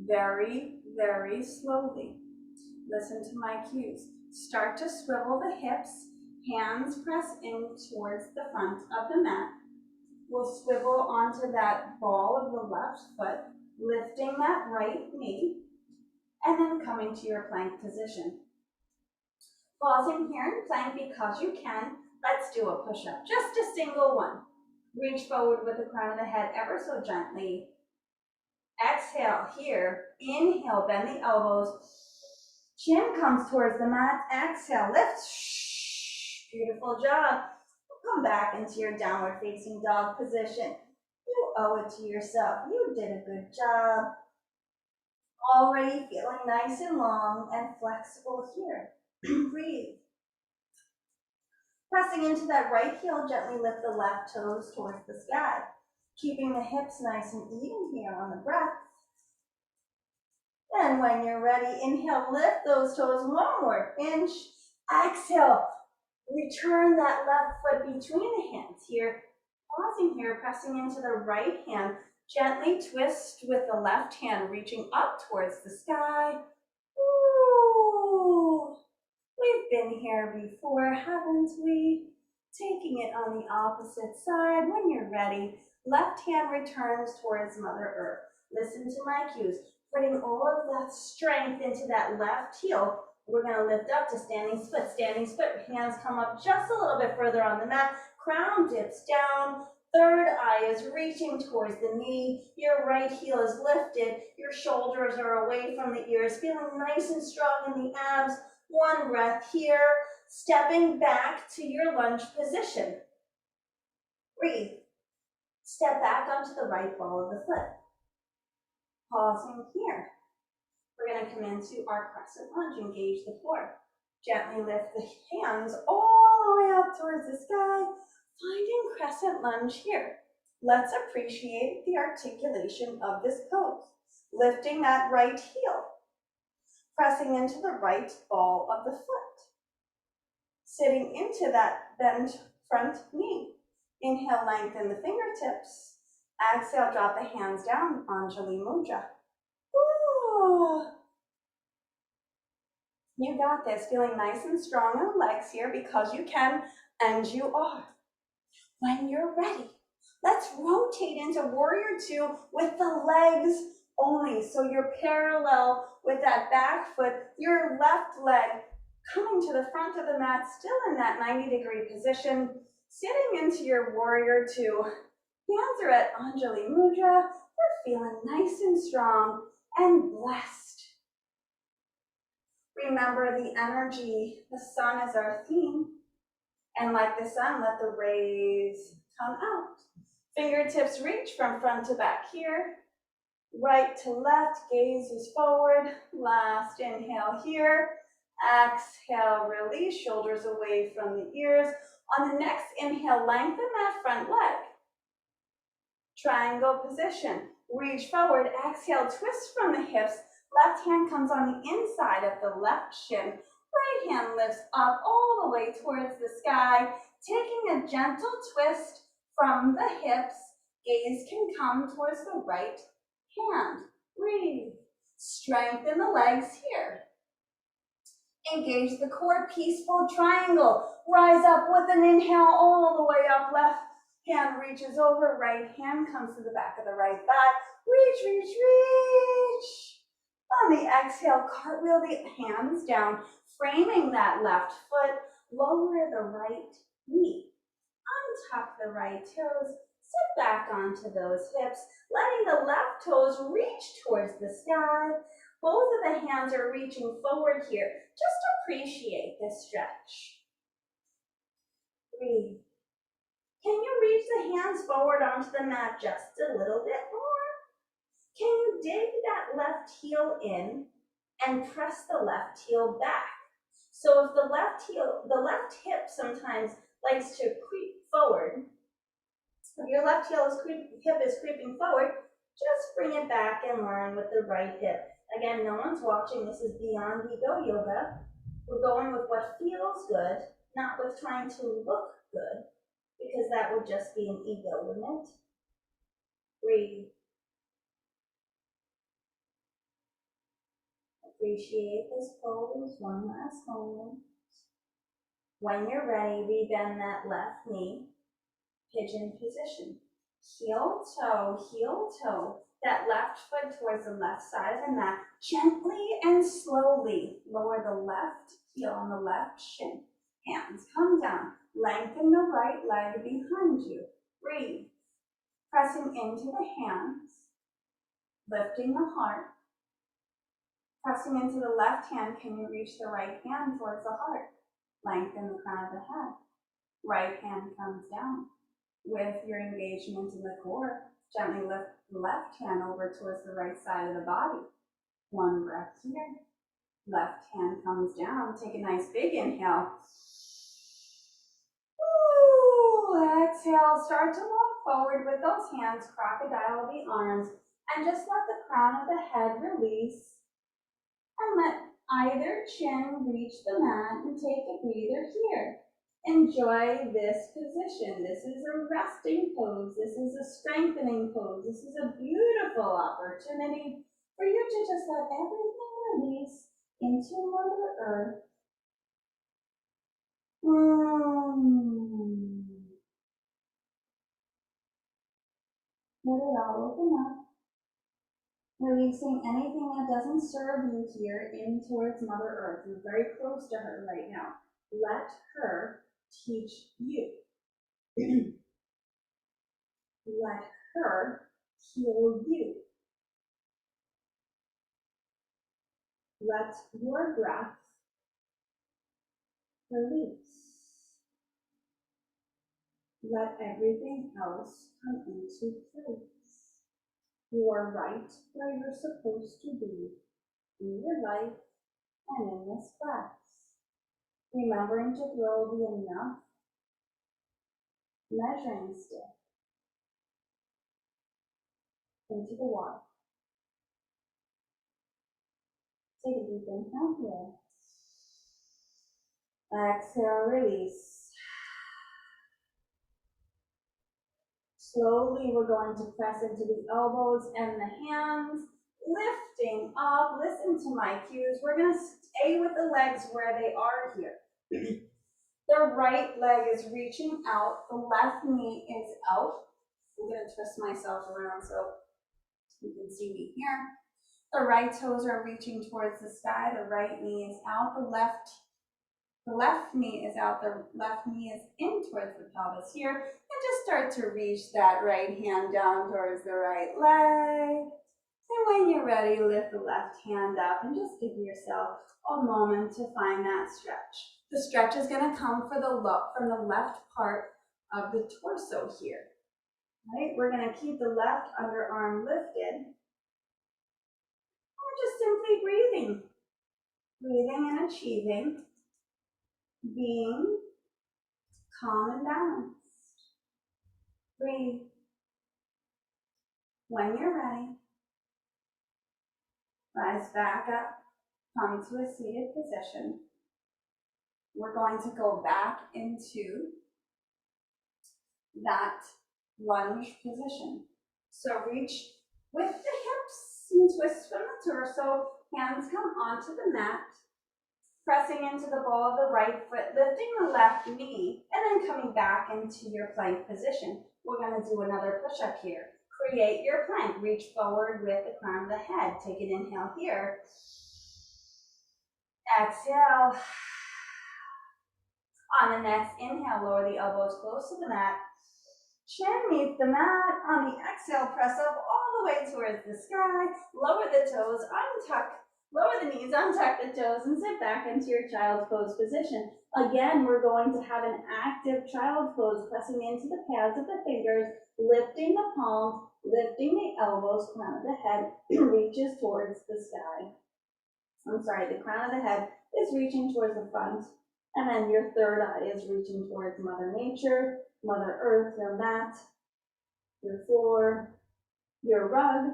Very, very slowly. Listen to my cues. Start to swivel the hips. Hands press in towards the front of the mat. We'll swivel onto that ball of the left foot, lifting that right knee. and then coming to your plank position. Pausing here in plank because you can. Let's do a push-up, just a single one. Reach forward with the crown of the head ever so gently. Exhale here, inhale, bend the elbows. Chin comes towards the mat, exhale, lift. Beautiful job. Come back into your downward facing dog position. You owe it to yourself. You did a good job. Already feeling nice and long and flexible here. Breathe. Pressing into that right heel, gently lift the left toes towards the sky. Keeping the hips nice and even here on the breath. And when you're ready, inhale, lift those toes one more inch. Exhale, return that left foot between the hands here. Pausing here, pressing into the right hand. Gently twist with the left hand, reaching up towards the sky. Ooh, we've been here before, haven't we? Taking it on the opposite side. When you're ready, left hand returns towards Mother Earth. Listen to my cues. Putting all of that strength into that left heel. We're going to lift up to standing split. Standing split, hands come up just a little bit further on the mat. Crown dips down. Third eye is reaching towards the knee. Your right heel is lifted. Your shoulders are away from the ears. Feeling nice and strong in the abs. One breath here. Stepping back to your lunge position. Breathe. Step back onto the right ball of the foot. Pausing here. We're going to come into our crescent lunge. Engage the core. Gently lift the hands all the way up towards the sky. Finding crescent lunge here. Let's appreciate the articulation of this pose. Lifting that right heel. Pressing into the right ball of the foot. Sitting into that bent front knee. Inhale, lengthen the fingertips. Exhale, drop the hands down, Anjali Mudra. Ooh. You got this. Feeling nice and strong in the legs here because you can and you are. When you're ready, let's rotate into Warrior Two with the legs only. So you're parallel with that back foot, your left leg coming to the front of the mat, still in that 90-degree position, sitting into your Warrior Two. Hands are at Anjali Mudra. We're feeling nice and strong and blessed. Remember the energy. The sun is our theme. And like the sun, let the rays come out. Fingertips reach from front to back here. Right to left, gaze is forward. Last inhale here. Exhale, release, shoulders away from the ears. On the next inhale, lengthen that front leg. Triangle position. Reach forward, exhale, twist from the hips. Left hand comes on the inside of the left shin. Right hand lifts up all the way towards the sky. Taking a gentle twist from the hips. Gaze can come towards the right hand. Breathe. Strengthen the legs here. Engage the core, peaceful triangle. Rise up with an inhale all the way up. Left hand reaches over, right hand comes to the back of the right thigh. Reach, reach, reach. On the exhale, cartwheel the hands down, framing that left foot. Lower the right knee. Untuck the right toes. Sit back onto those hips, letting the left toes reach towards the sky. Both of the hands are reaching forward here. Just appreciate this stretch. Breathe. Can you reach the hands forward onto the mat just a little bit more? Can you dig that left heel in and press the left heel back? So if the left hip sometimes likes to creep forward, if your left hip is creeping forward, just bring it back and learn with the right hip. Again, no one's watching. This is beyond ego yoga. We're going with what feels good, not with trying to look good, because that would just be an ego, wouldn't it? Breathe. Appreciate this pose. One last moment. When you're ready, rebend that left knee. Pigeon position. Heel toe, that left foot towards the left side of the mat. Gently and slowly lower the left heel on the left shin. Hands come down. Lengthen the right leg behind you. Breathe. Pressing into the hands. Lifting the heart. Pressing into the left hand, can you reach the right hand towards the heart? Lengthen the crown of the head. Right hand comes down. With your engagement in the core, gently lift the left hand over towards the right side of the body. One breath here. Left hand comes down. Take a nice big inhale. Ooh, exhale. Start to walk forward with those hands. Crocodile the arms. And just let the crown of the head release. And let either chin reach the mat and take a breather here. Enjoy this position. This is a resting pose. This is a strengthening pose. This is a beautiful opportunity for you to just let everything release into Mother Earth. Let it all open up. Releasing anything that doesn't serve you here in towards Mother Earth. You're very close to her right now. Let her teach you. Let her heal you. Let your breath release. Let everything else come into place. You are right where you're supposed to be in your life and in this class. Remembering to throw the enough measuring stick into the water. Take a deep inhale here. Exhale, release. Slowly, we're going to press into the elbows and the hands, lifting up. Listen to my cues. We're going to stay with the legs where they are here. The right leg is reaching out. The left knee is out. I'm going to twist myself around so you can see me here. The right toes are reaching towards the sky. The right knee is out. The left knee is out. The left knee is in towards the pelvis here. And just start to reach that right hand down towards the right leg. And when you're ready, lift the left hand up and just give yourself a moment to find that stretch. The stretch is going to come from the left part of the torso here. Right? We're going to keep the left underarm lifted. We're just simply breathing. Breathing and achieving. Being calm and balanced. Breathe. When you're ready, rise back up, come to a seated position. We're going to go back into that lunge position. So reach with the hips and twist from the torso. Hands come onto the mat. Pressing into the ball of the right foot, lifting the left knee, and then coming back into your plank position. We're going to do another push-up here. Create your plank. Reach forward with the crown of the head. Take an inhale here. Exhale. On the next inhale, lower the elbows close to the mat. Chin meets the mat. On the exhale, press up all the way towards the sky. Lower the toes, lower the knees, untuck the toes, and sit back into your child's pose position. Again, we're going to have an active child's pose, pressing into the pads of the fingers, lifting the palms, lifting the elbows, crown of the head reaches towards the sky. The crown of the head is reaching towards the front, and then your third eye is reaching towards Mother Nature, Mother Earth, your mat, your floor, your rug.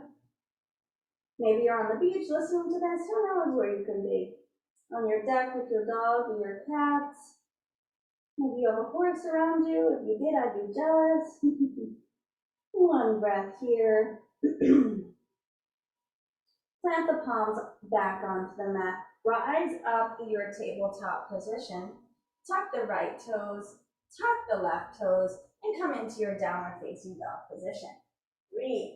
Maybe you're on the beach listening to this. Who knows where you can be? On your deck with your dog and your cats. Maybe you have a horse around you. If you did, I'd be jealous. One breath here. Plant the palms back onto the mat. Rise up to your tabletop position. Tuck the right toes, tuck the left toes, and come into your downward facing dog position. Breathe.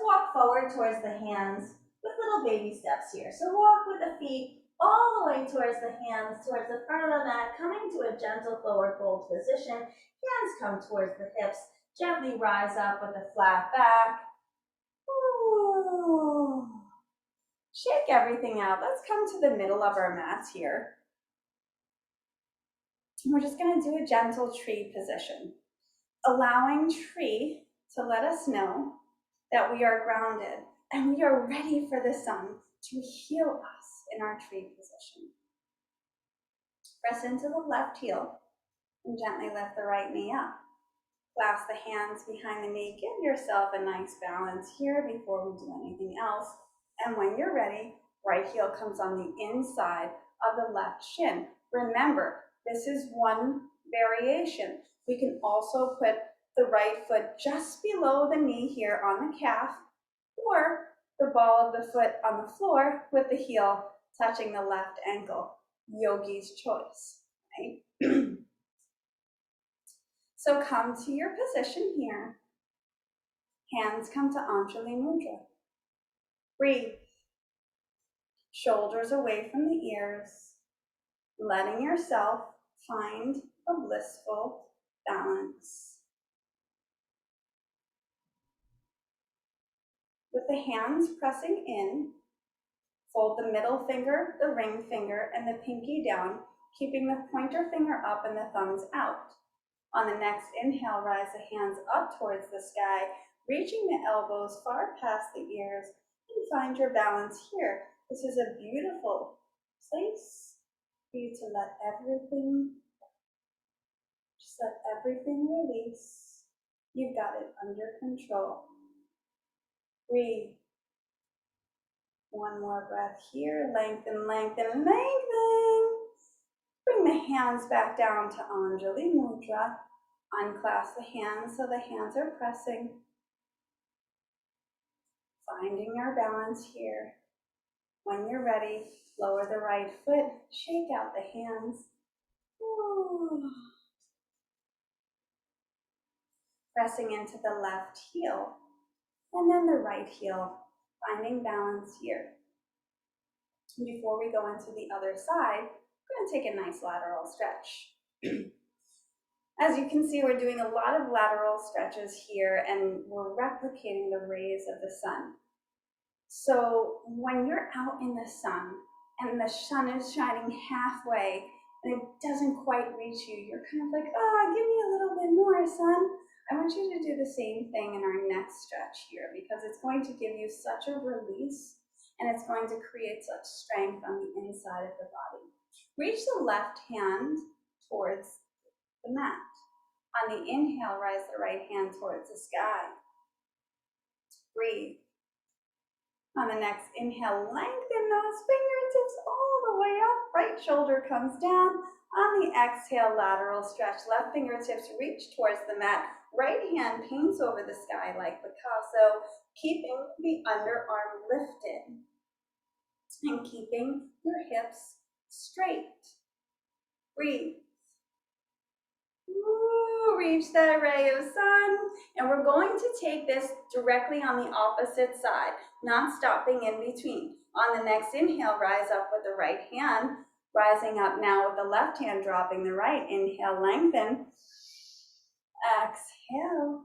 walk forward towards the hands with little baby steps here. So walk with the feet all the way towards the hands, towards the front of the mat, coming to a gentle forward fold position. Hands come towards the hips. Gently rise up with a flat back. Ooh. Shake everything out. Let's come to the middle of our mats here. We're just going to do a gentle tree position, allowing tree to let us know that we are grounded and we are ready for the sun to heal us in our tree position. Press into the left heel and gently lift the right knee up. Clasp the hands behind the knee. Give yourself a nice balance here before we do anything else. And when you're ready, right heel comes on the inside of the left shin. Remember, this is one variation. We can also put the right foot just below the knee here on the calf, or the ball of the foot on the floor with the heel touching the left ankle. Yogi's choice, right? So come to your position here. Hands come to Anjali Mudra. Breathe. Shoulders away from the ears, letting yourself find a blissful balance. With the hands pressing in, fold the middle finger, the ring finger, and the pinky down, keeping the pointer finger up and the thumbs out. On the next inhale, rise the hands up towards the sky, reaching the elbows far past the ears, and find your balance here. This is a beautiful place for you to let everything, just let everything release. You've got it under control. Breathe. One more breath here. Lengthen, lengthen, lengthen. Bring the hands back down to Anjali Mudra. Unclasp the hands so the hands are pressing. Finding our balance here. When you're ready, lower the right foot, shake out the hands. Ooh. Pressing into the left heel, and then the right heel, finding balance here. Before we go into the other side, we're going to take a nice lateral stretch. As you can see, we're doing a lot of lateral stretches here, and we're replicating the rays of the sun. So when you're out in the sun and the sun is shining halfway and it doesn't quite reach you, you're kind of like, oh, give me a little bit more, sun. I want you to do the same thing in our next stretch here, because it's going to give you such a release and it's going to create such strength on the inside of the body. Reach the left hand towards the mat. On the inhale, rise the right hand towards the sky. Breathe. On the next inhale, lengthen those fingertips all the way up. Right shoulder comes down. On the exhale, lateral stretch. Left fingertips reach towards the mat. Right hand paints over the sky like Picasso, keeping the underarm lifted and keeping your hips straight. Breathe. Ooh, reach that ray of sun. And we're going to take this directly on the opposite side, not stopping in between. On the next inhale, rise up with the right hand, rising up now with the left hand, dropping the right. Inhale, lengthen. Exhale,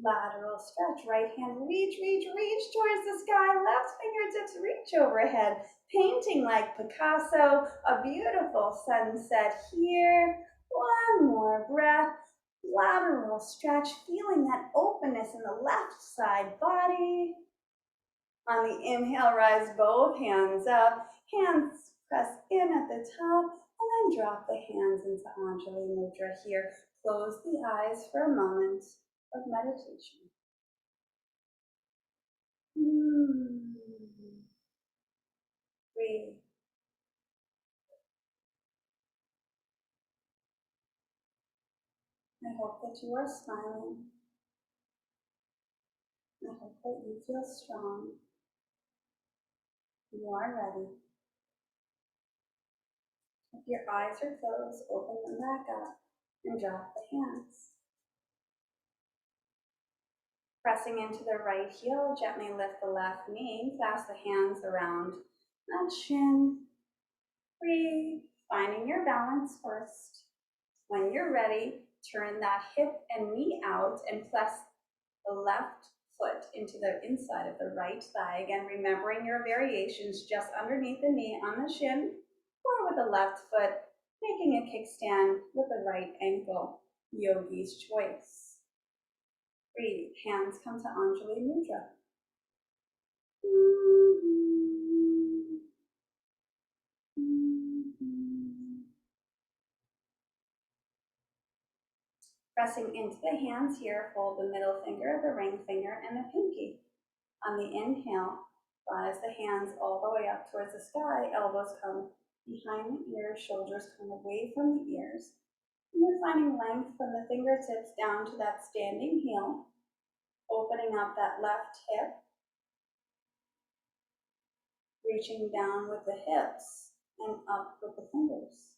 lateral stretch. Right hand, reach, reach, reach towards the sky. Left fingertips reach overhead, painting like Picasso. A beautiful sunset here. One more breath. Lateral stretch, feeling that openness in the left side body. On the inhale, rise both hands up. Hands press in at the top, and then drop the hands into Anjali Mudra here. Close the eyes for a moment of meditation. Breathe. I hope that you are smiling. I hope that you feel strong. You are ready. If your eyes are closed, open them back up and drop the hands. Pressing into the right heel, gently lift the left knee, clasp the hands around that shin. Breathe, finding your balance first. When you're ready, turn that hip and knee out and press the left foot into the inside of the right thigh. Again, remembering your variations just underneath the knee on the shin, or with the left foot, making a kickstand with the right ankle. Yogi's choice. Breathe, hands come to Anjali Mudra. Pressing into the hands here, fold the middle finger, the ring finger, and the pinky. On the inhale, rise the hands all the way up towards the sky, elbows come behind the ears, shoulders come away from the ears. And we're finding length from the fingertips down to that standing heel, opening up that left hip, reaching down with the hips and up with the fingers.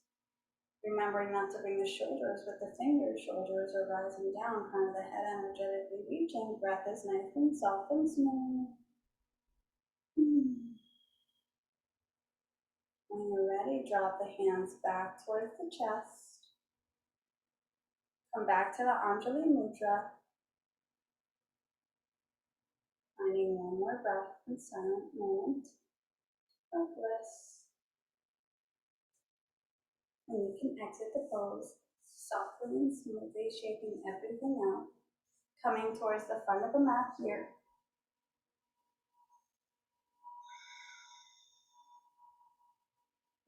Remembering not to bring the shoulders with the fingers. Shoulders are rising down, crown of the head energetically reaching. Breath is nice and soft and smooth. When you're ready, drop the hands back towards the chest. Come back to the Anjali Mudra. Finding one more breath and silent moment of bliss. And you can exit the pose softly and smoothly, shaking everything out. Coming towards the front of the mat here.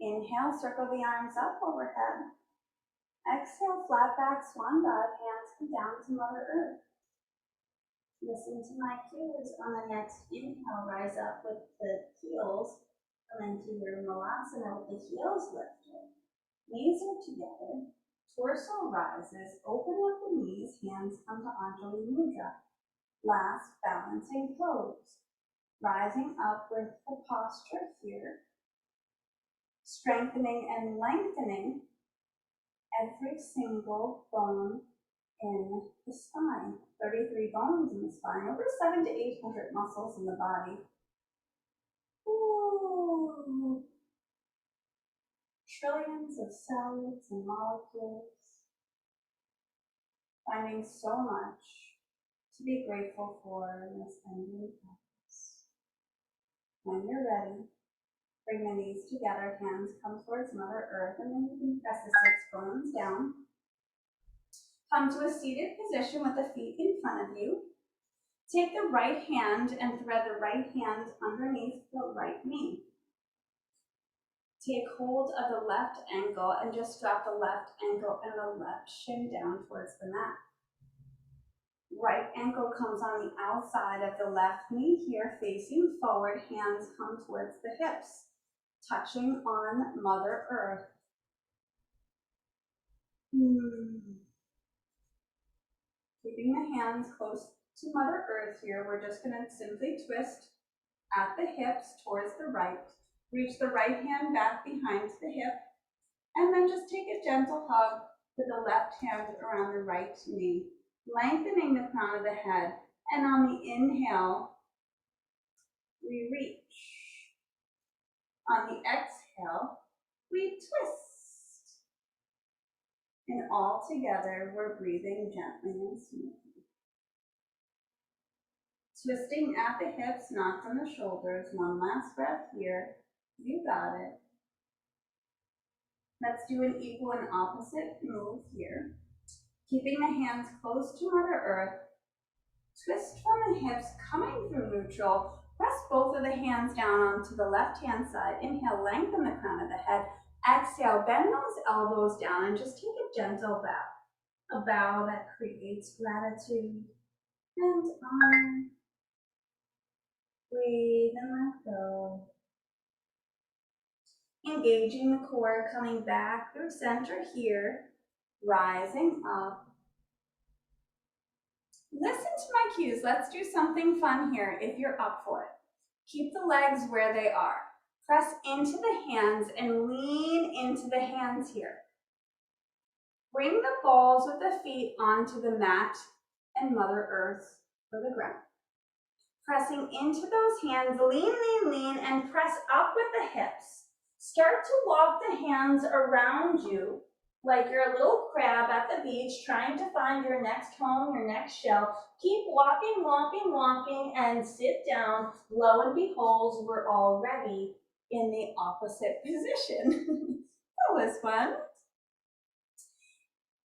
Inhale, circle the arms up overhead. Exhale, flat back, swan dive, hands come down to Mother Earth. Listen to my cues. On the next inhale, rise up with the heels. Come into your Malasana with the heels lifted. Knees are together. Torso rises. Open up the knees. Hands come to Anjali Mudra. Last balancing pose. Rising up with the posture here. Strengthening and lengthening every single bone in the spine. 33 bones in the spine, over 700 to 800 muscles in the body. Ooh. Trillions of cells and molecules. Finding so much to be grateful for in this ending practice. When you're ready, bring the knees together, hands come towards Mother Earth, and then you can press the 6 bones down. Come to a seated position with the feet in front of you. Take the right hand and thread the right hand underneath the right knee. Take hold of the left ankle and just drop the left ankle and the left shin down towards the mat. Right ankle comes on the outside of the left knee here, facing forward. Hands come towards the hips, touching on Mother Earth. Keeping the hands close to Mother Earth here, we're just going to simply twist at the hips towards the right. Reach the right hand back behind the hip, and then just take a gentle hug with the left hand around the right knee, lengthening the crown of the head. And on the inhale, we reach. On the exhale, we twist. And all together, we're breathing gently and smoothly. Twisting at the hips, not from the shoulders. One last breath here. You got it. Let's do an equal and opposite move here. Keeping the hands close to Mother Earth. Twist from the hips, coming through neutral. Press both of the hands down onto the left-hand side. Inhale, lengthen the crown of the head. Exhale, bend those elbows down and just take a gentle bow. A bow that creates gratitude. And on. Breathe and let go. Engaging the core, coming back through center here. Rising up. Listen to my cues. Let's do something fun here if you're up for it. Keep the legs where they are. Press into the hands and lean into the hands here. Bring the balls of the feet onto the mat and Mother Earth for the ground. Pressing into those hands, lean, lean, lean, and press up with the hips. Start to walk the hands around you like you're a little crab at the beach trying to find your next home, your next shell. Keep walking, walking, walking, and sit down. Lo and behold, we're already in the opposite position. That was fun.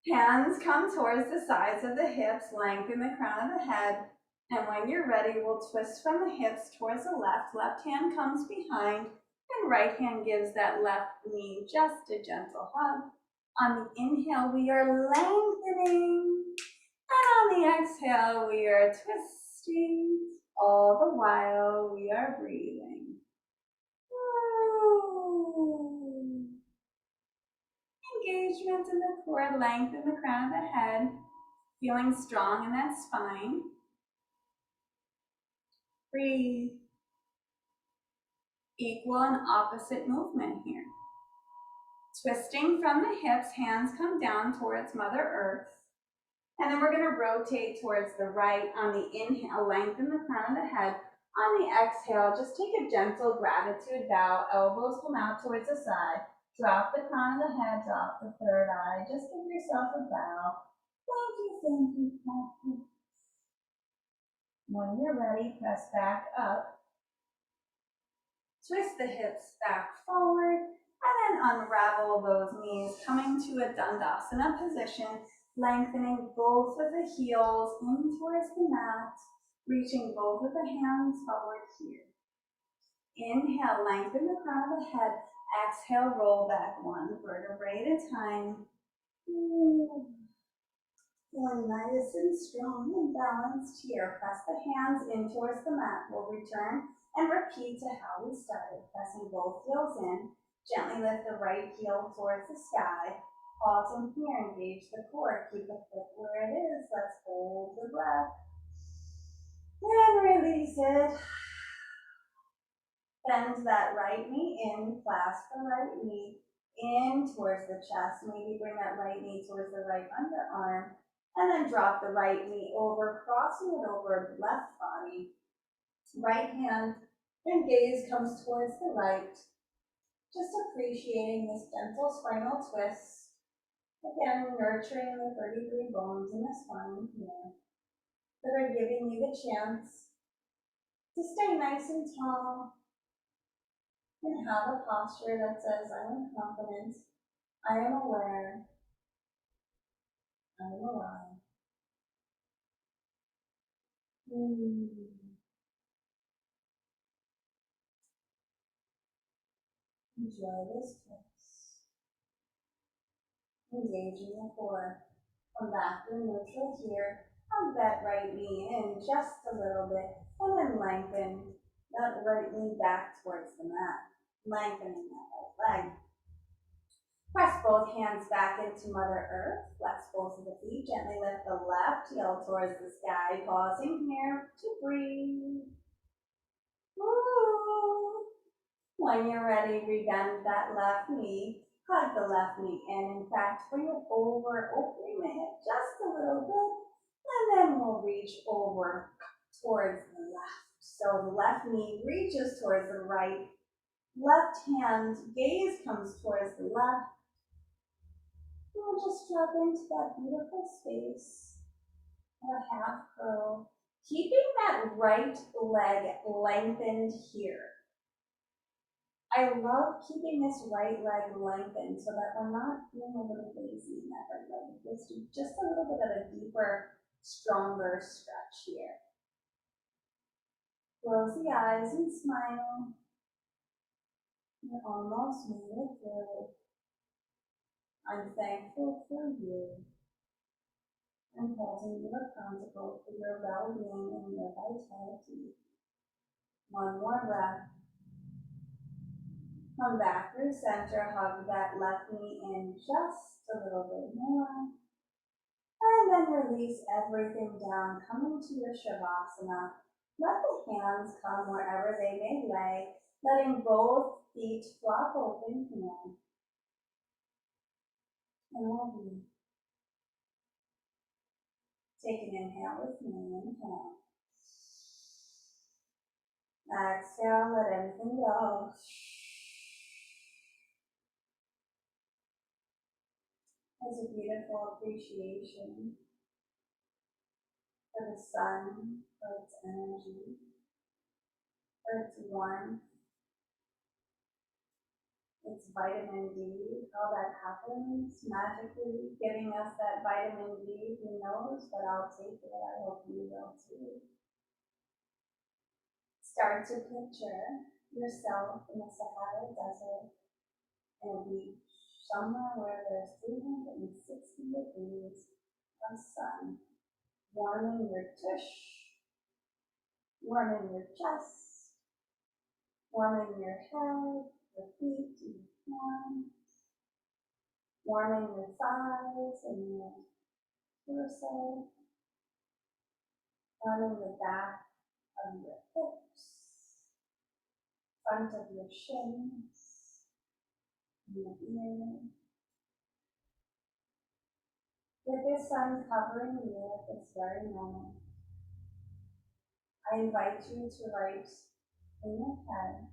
Hands come towards the sides of the hips, lengthen the crown of the head. And when you're ready, we'll twist from the hips towards the left. Left hand comes behind, and right hand gives that left knee just a gentle hug. On the inhale, we are lengthening. And on the exhale, we are twisting. All the while, we are breathing. Woo. Engagement in the core, lengthen the crown of the head. Feeling strong in that spine. Breathe. Equal and opposite movement here. Twisting from the hips, hands come down towards Mother Earth. And then we're going to rotate towards the right on the inhale, lengthen the crown of the head. On the exhale, just take a gentle gratitude bow. Elbows come out towards the side. Drop the crown of the head, drop the third eye. Just give yourself a bow. Thank you, thank you, thank you. When you're ready, press back up. Twist the hips back forward, and then unravel those knees, coming to a Dandasana position, lengthening both of the heels in towards the mat, reaching both of the hands forward here. Inhale, lengthen the crown of the head. Exhale, roll back one vertebrae at a time. Feeling nice and strong and balanced here. Press the hands in towards the mat. We'll return and repeat to how we started. Pressing both heels in. Gently lift the right heel towards the sky. Pause in here. Engage the core. Keep the foot where it is. Let's hold the breath. And release it. Bend that right knee in. Clasp the right knee in towards the chest. Maybe bring that right knee towards the right underarm. And then drop the right knee over, crossing it over the left body. Right hand and gaze comes towards the right. Just appreciating this gentle spinal twist. Again, nurturing the 33 bones in the spine here that are giving you the chance to stay nice and tall and have a posture that says, I am confident, I am aware, I am alive. Enjoy this twist. Engaging the core. Come back to neutral here. Hug that right knee in just a little bit, and then lengthen that right knee back towards the mat. Lengthening that right leg. Press both hands back into Mother Earth. Flex both of the feet. Gently lift the left heel towards the sky. Pausing here to breathe. Woo. When you're ready, rebend that left knee. Hug the left knee in. In fact, bring it over, opening the hip just a little bit. And then we'll reach over towards the left. So the left knee reaches towards the right. Left hand gaze comes towards the left. We'll just drop into that beautiful space of a half curl. Keeping that right leg lengthened here. I love keeping this right leg lengthened so that we're not feeling a little lazy in that right leg. It gives you just a little bit of a deeper, stronger stretch here. Close the eyes and smile. You're almost made it through. I'm thankful for you. I'm pausing you accountable for your well-being and your vitality. One more breath. Come back through center, hug that left knee in just a little bit more. And then release everything down, coming to your Shavasana. Let the hands come wherever they may lay, letting both feet flop open here. And we'll be. Take an inhale with me, inhale. Exhale, let everything go. There's a beautiful appreciation for the sun, for its energy, for its warmth, its vitamin D, how that happens, magically giving us that vitamin D, who knows, but I'll take it, I hope you will too. Start to picture yourself in the Sahara Desert, in a beach, somewhere where there's 360 degrees of sun, warming your tush, warming your chest, warming your head, your feet, and your hands, warming your thighs and your torso, warming the back of your hips, front of your shins, and your ears. With this sun covering you at this very moment, I invite you to write in your head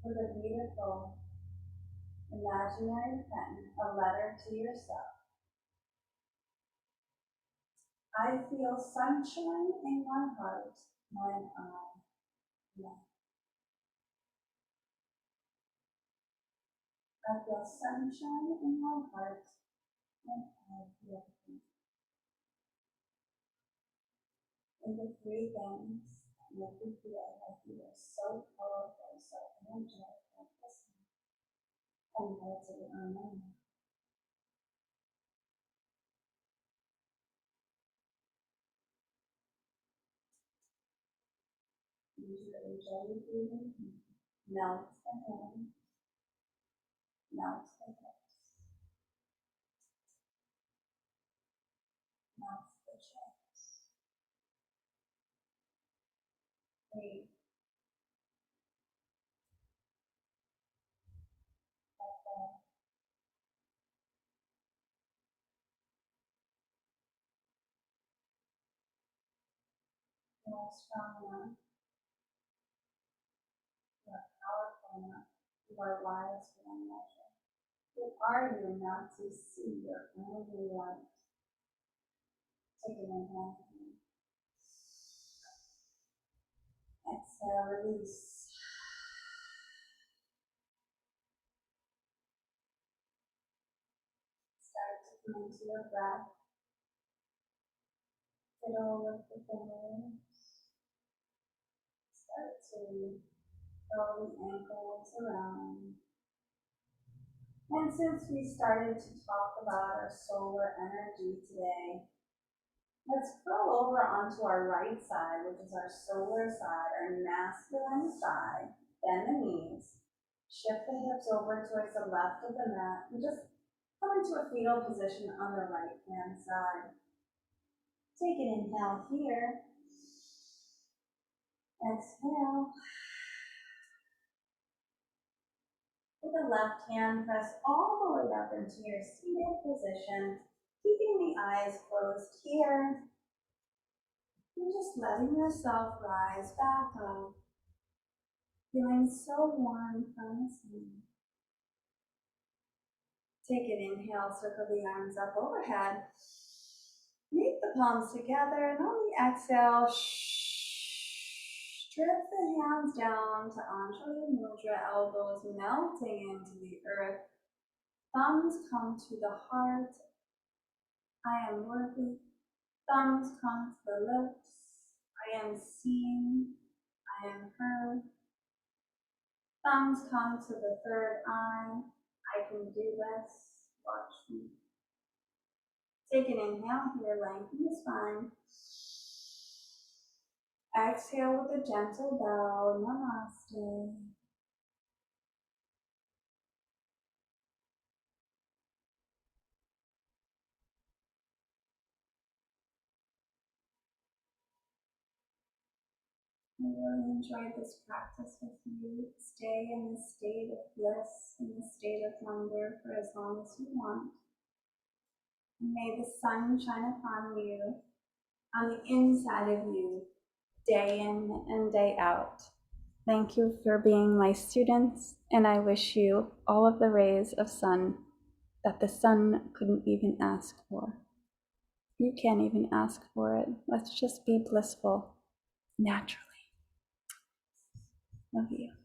with a beautiful imaginary pen a letter to yourself. I feel sunshine in my heart when I love. I feel sunshine in my heart when I love. And the three things that make you feel like you are so powerful, so energetic, like this one, and write it on my name. Use your jelly breathing, melt the hands, melt the hips, melt the chest. Breathe. Let go. You are strong enough. You are powerful enough. You are wise beyond measure. Who are you not to see your only light? Take an inhale. Exhale, release. Start to come into your breath. Fiddle with the fingers. Start to curl the ankles around. And since we started to talk about our solar energy today, let's curl over onto our right side, which is our solar side, our masculine side. Bend the knees. Shift the hips over towards the left of the mat and just come into a fetal position on the right hand side. Take an inhale here. Exhale. With the left hand, press all the way up into your seated position, keeping the eyes closed here. And just letting yourself rise back up, feeling so warm from the sun. Take an inhale, circle the arms up overhead. Meet the palms together, and on the exhale, strip the hands down to Anjali Mudra, elbows melting into the earth. Thumbs come to the heart. I am worthy. Thumbs come to the lips. I am seen. I am heard. Thumbs come to the third eye. I can do this. Watch me. Take an inhale here, lengthen the spine. Exhale with a gentle bow. Namaste. I really enjoyed this practice with you. Stay in the state of bliss, in the state of wonder for as long as you want. And may the sun shine upon you, on the inside of you, day in and day out. Thank you for being my students, and I wish you all of the rays of sun that the sun couldn't even ask for. You can't even ask for it. Let's just be blissful naturally. Love you.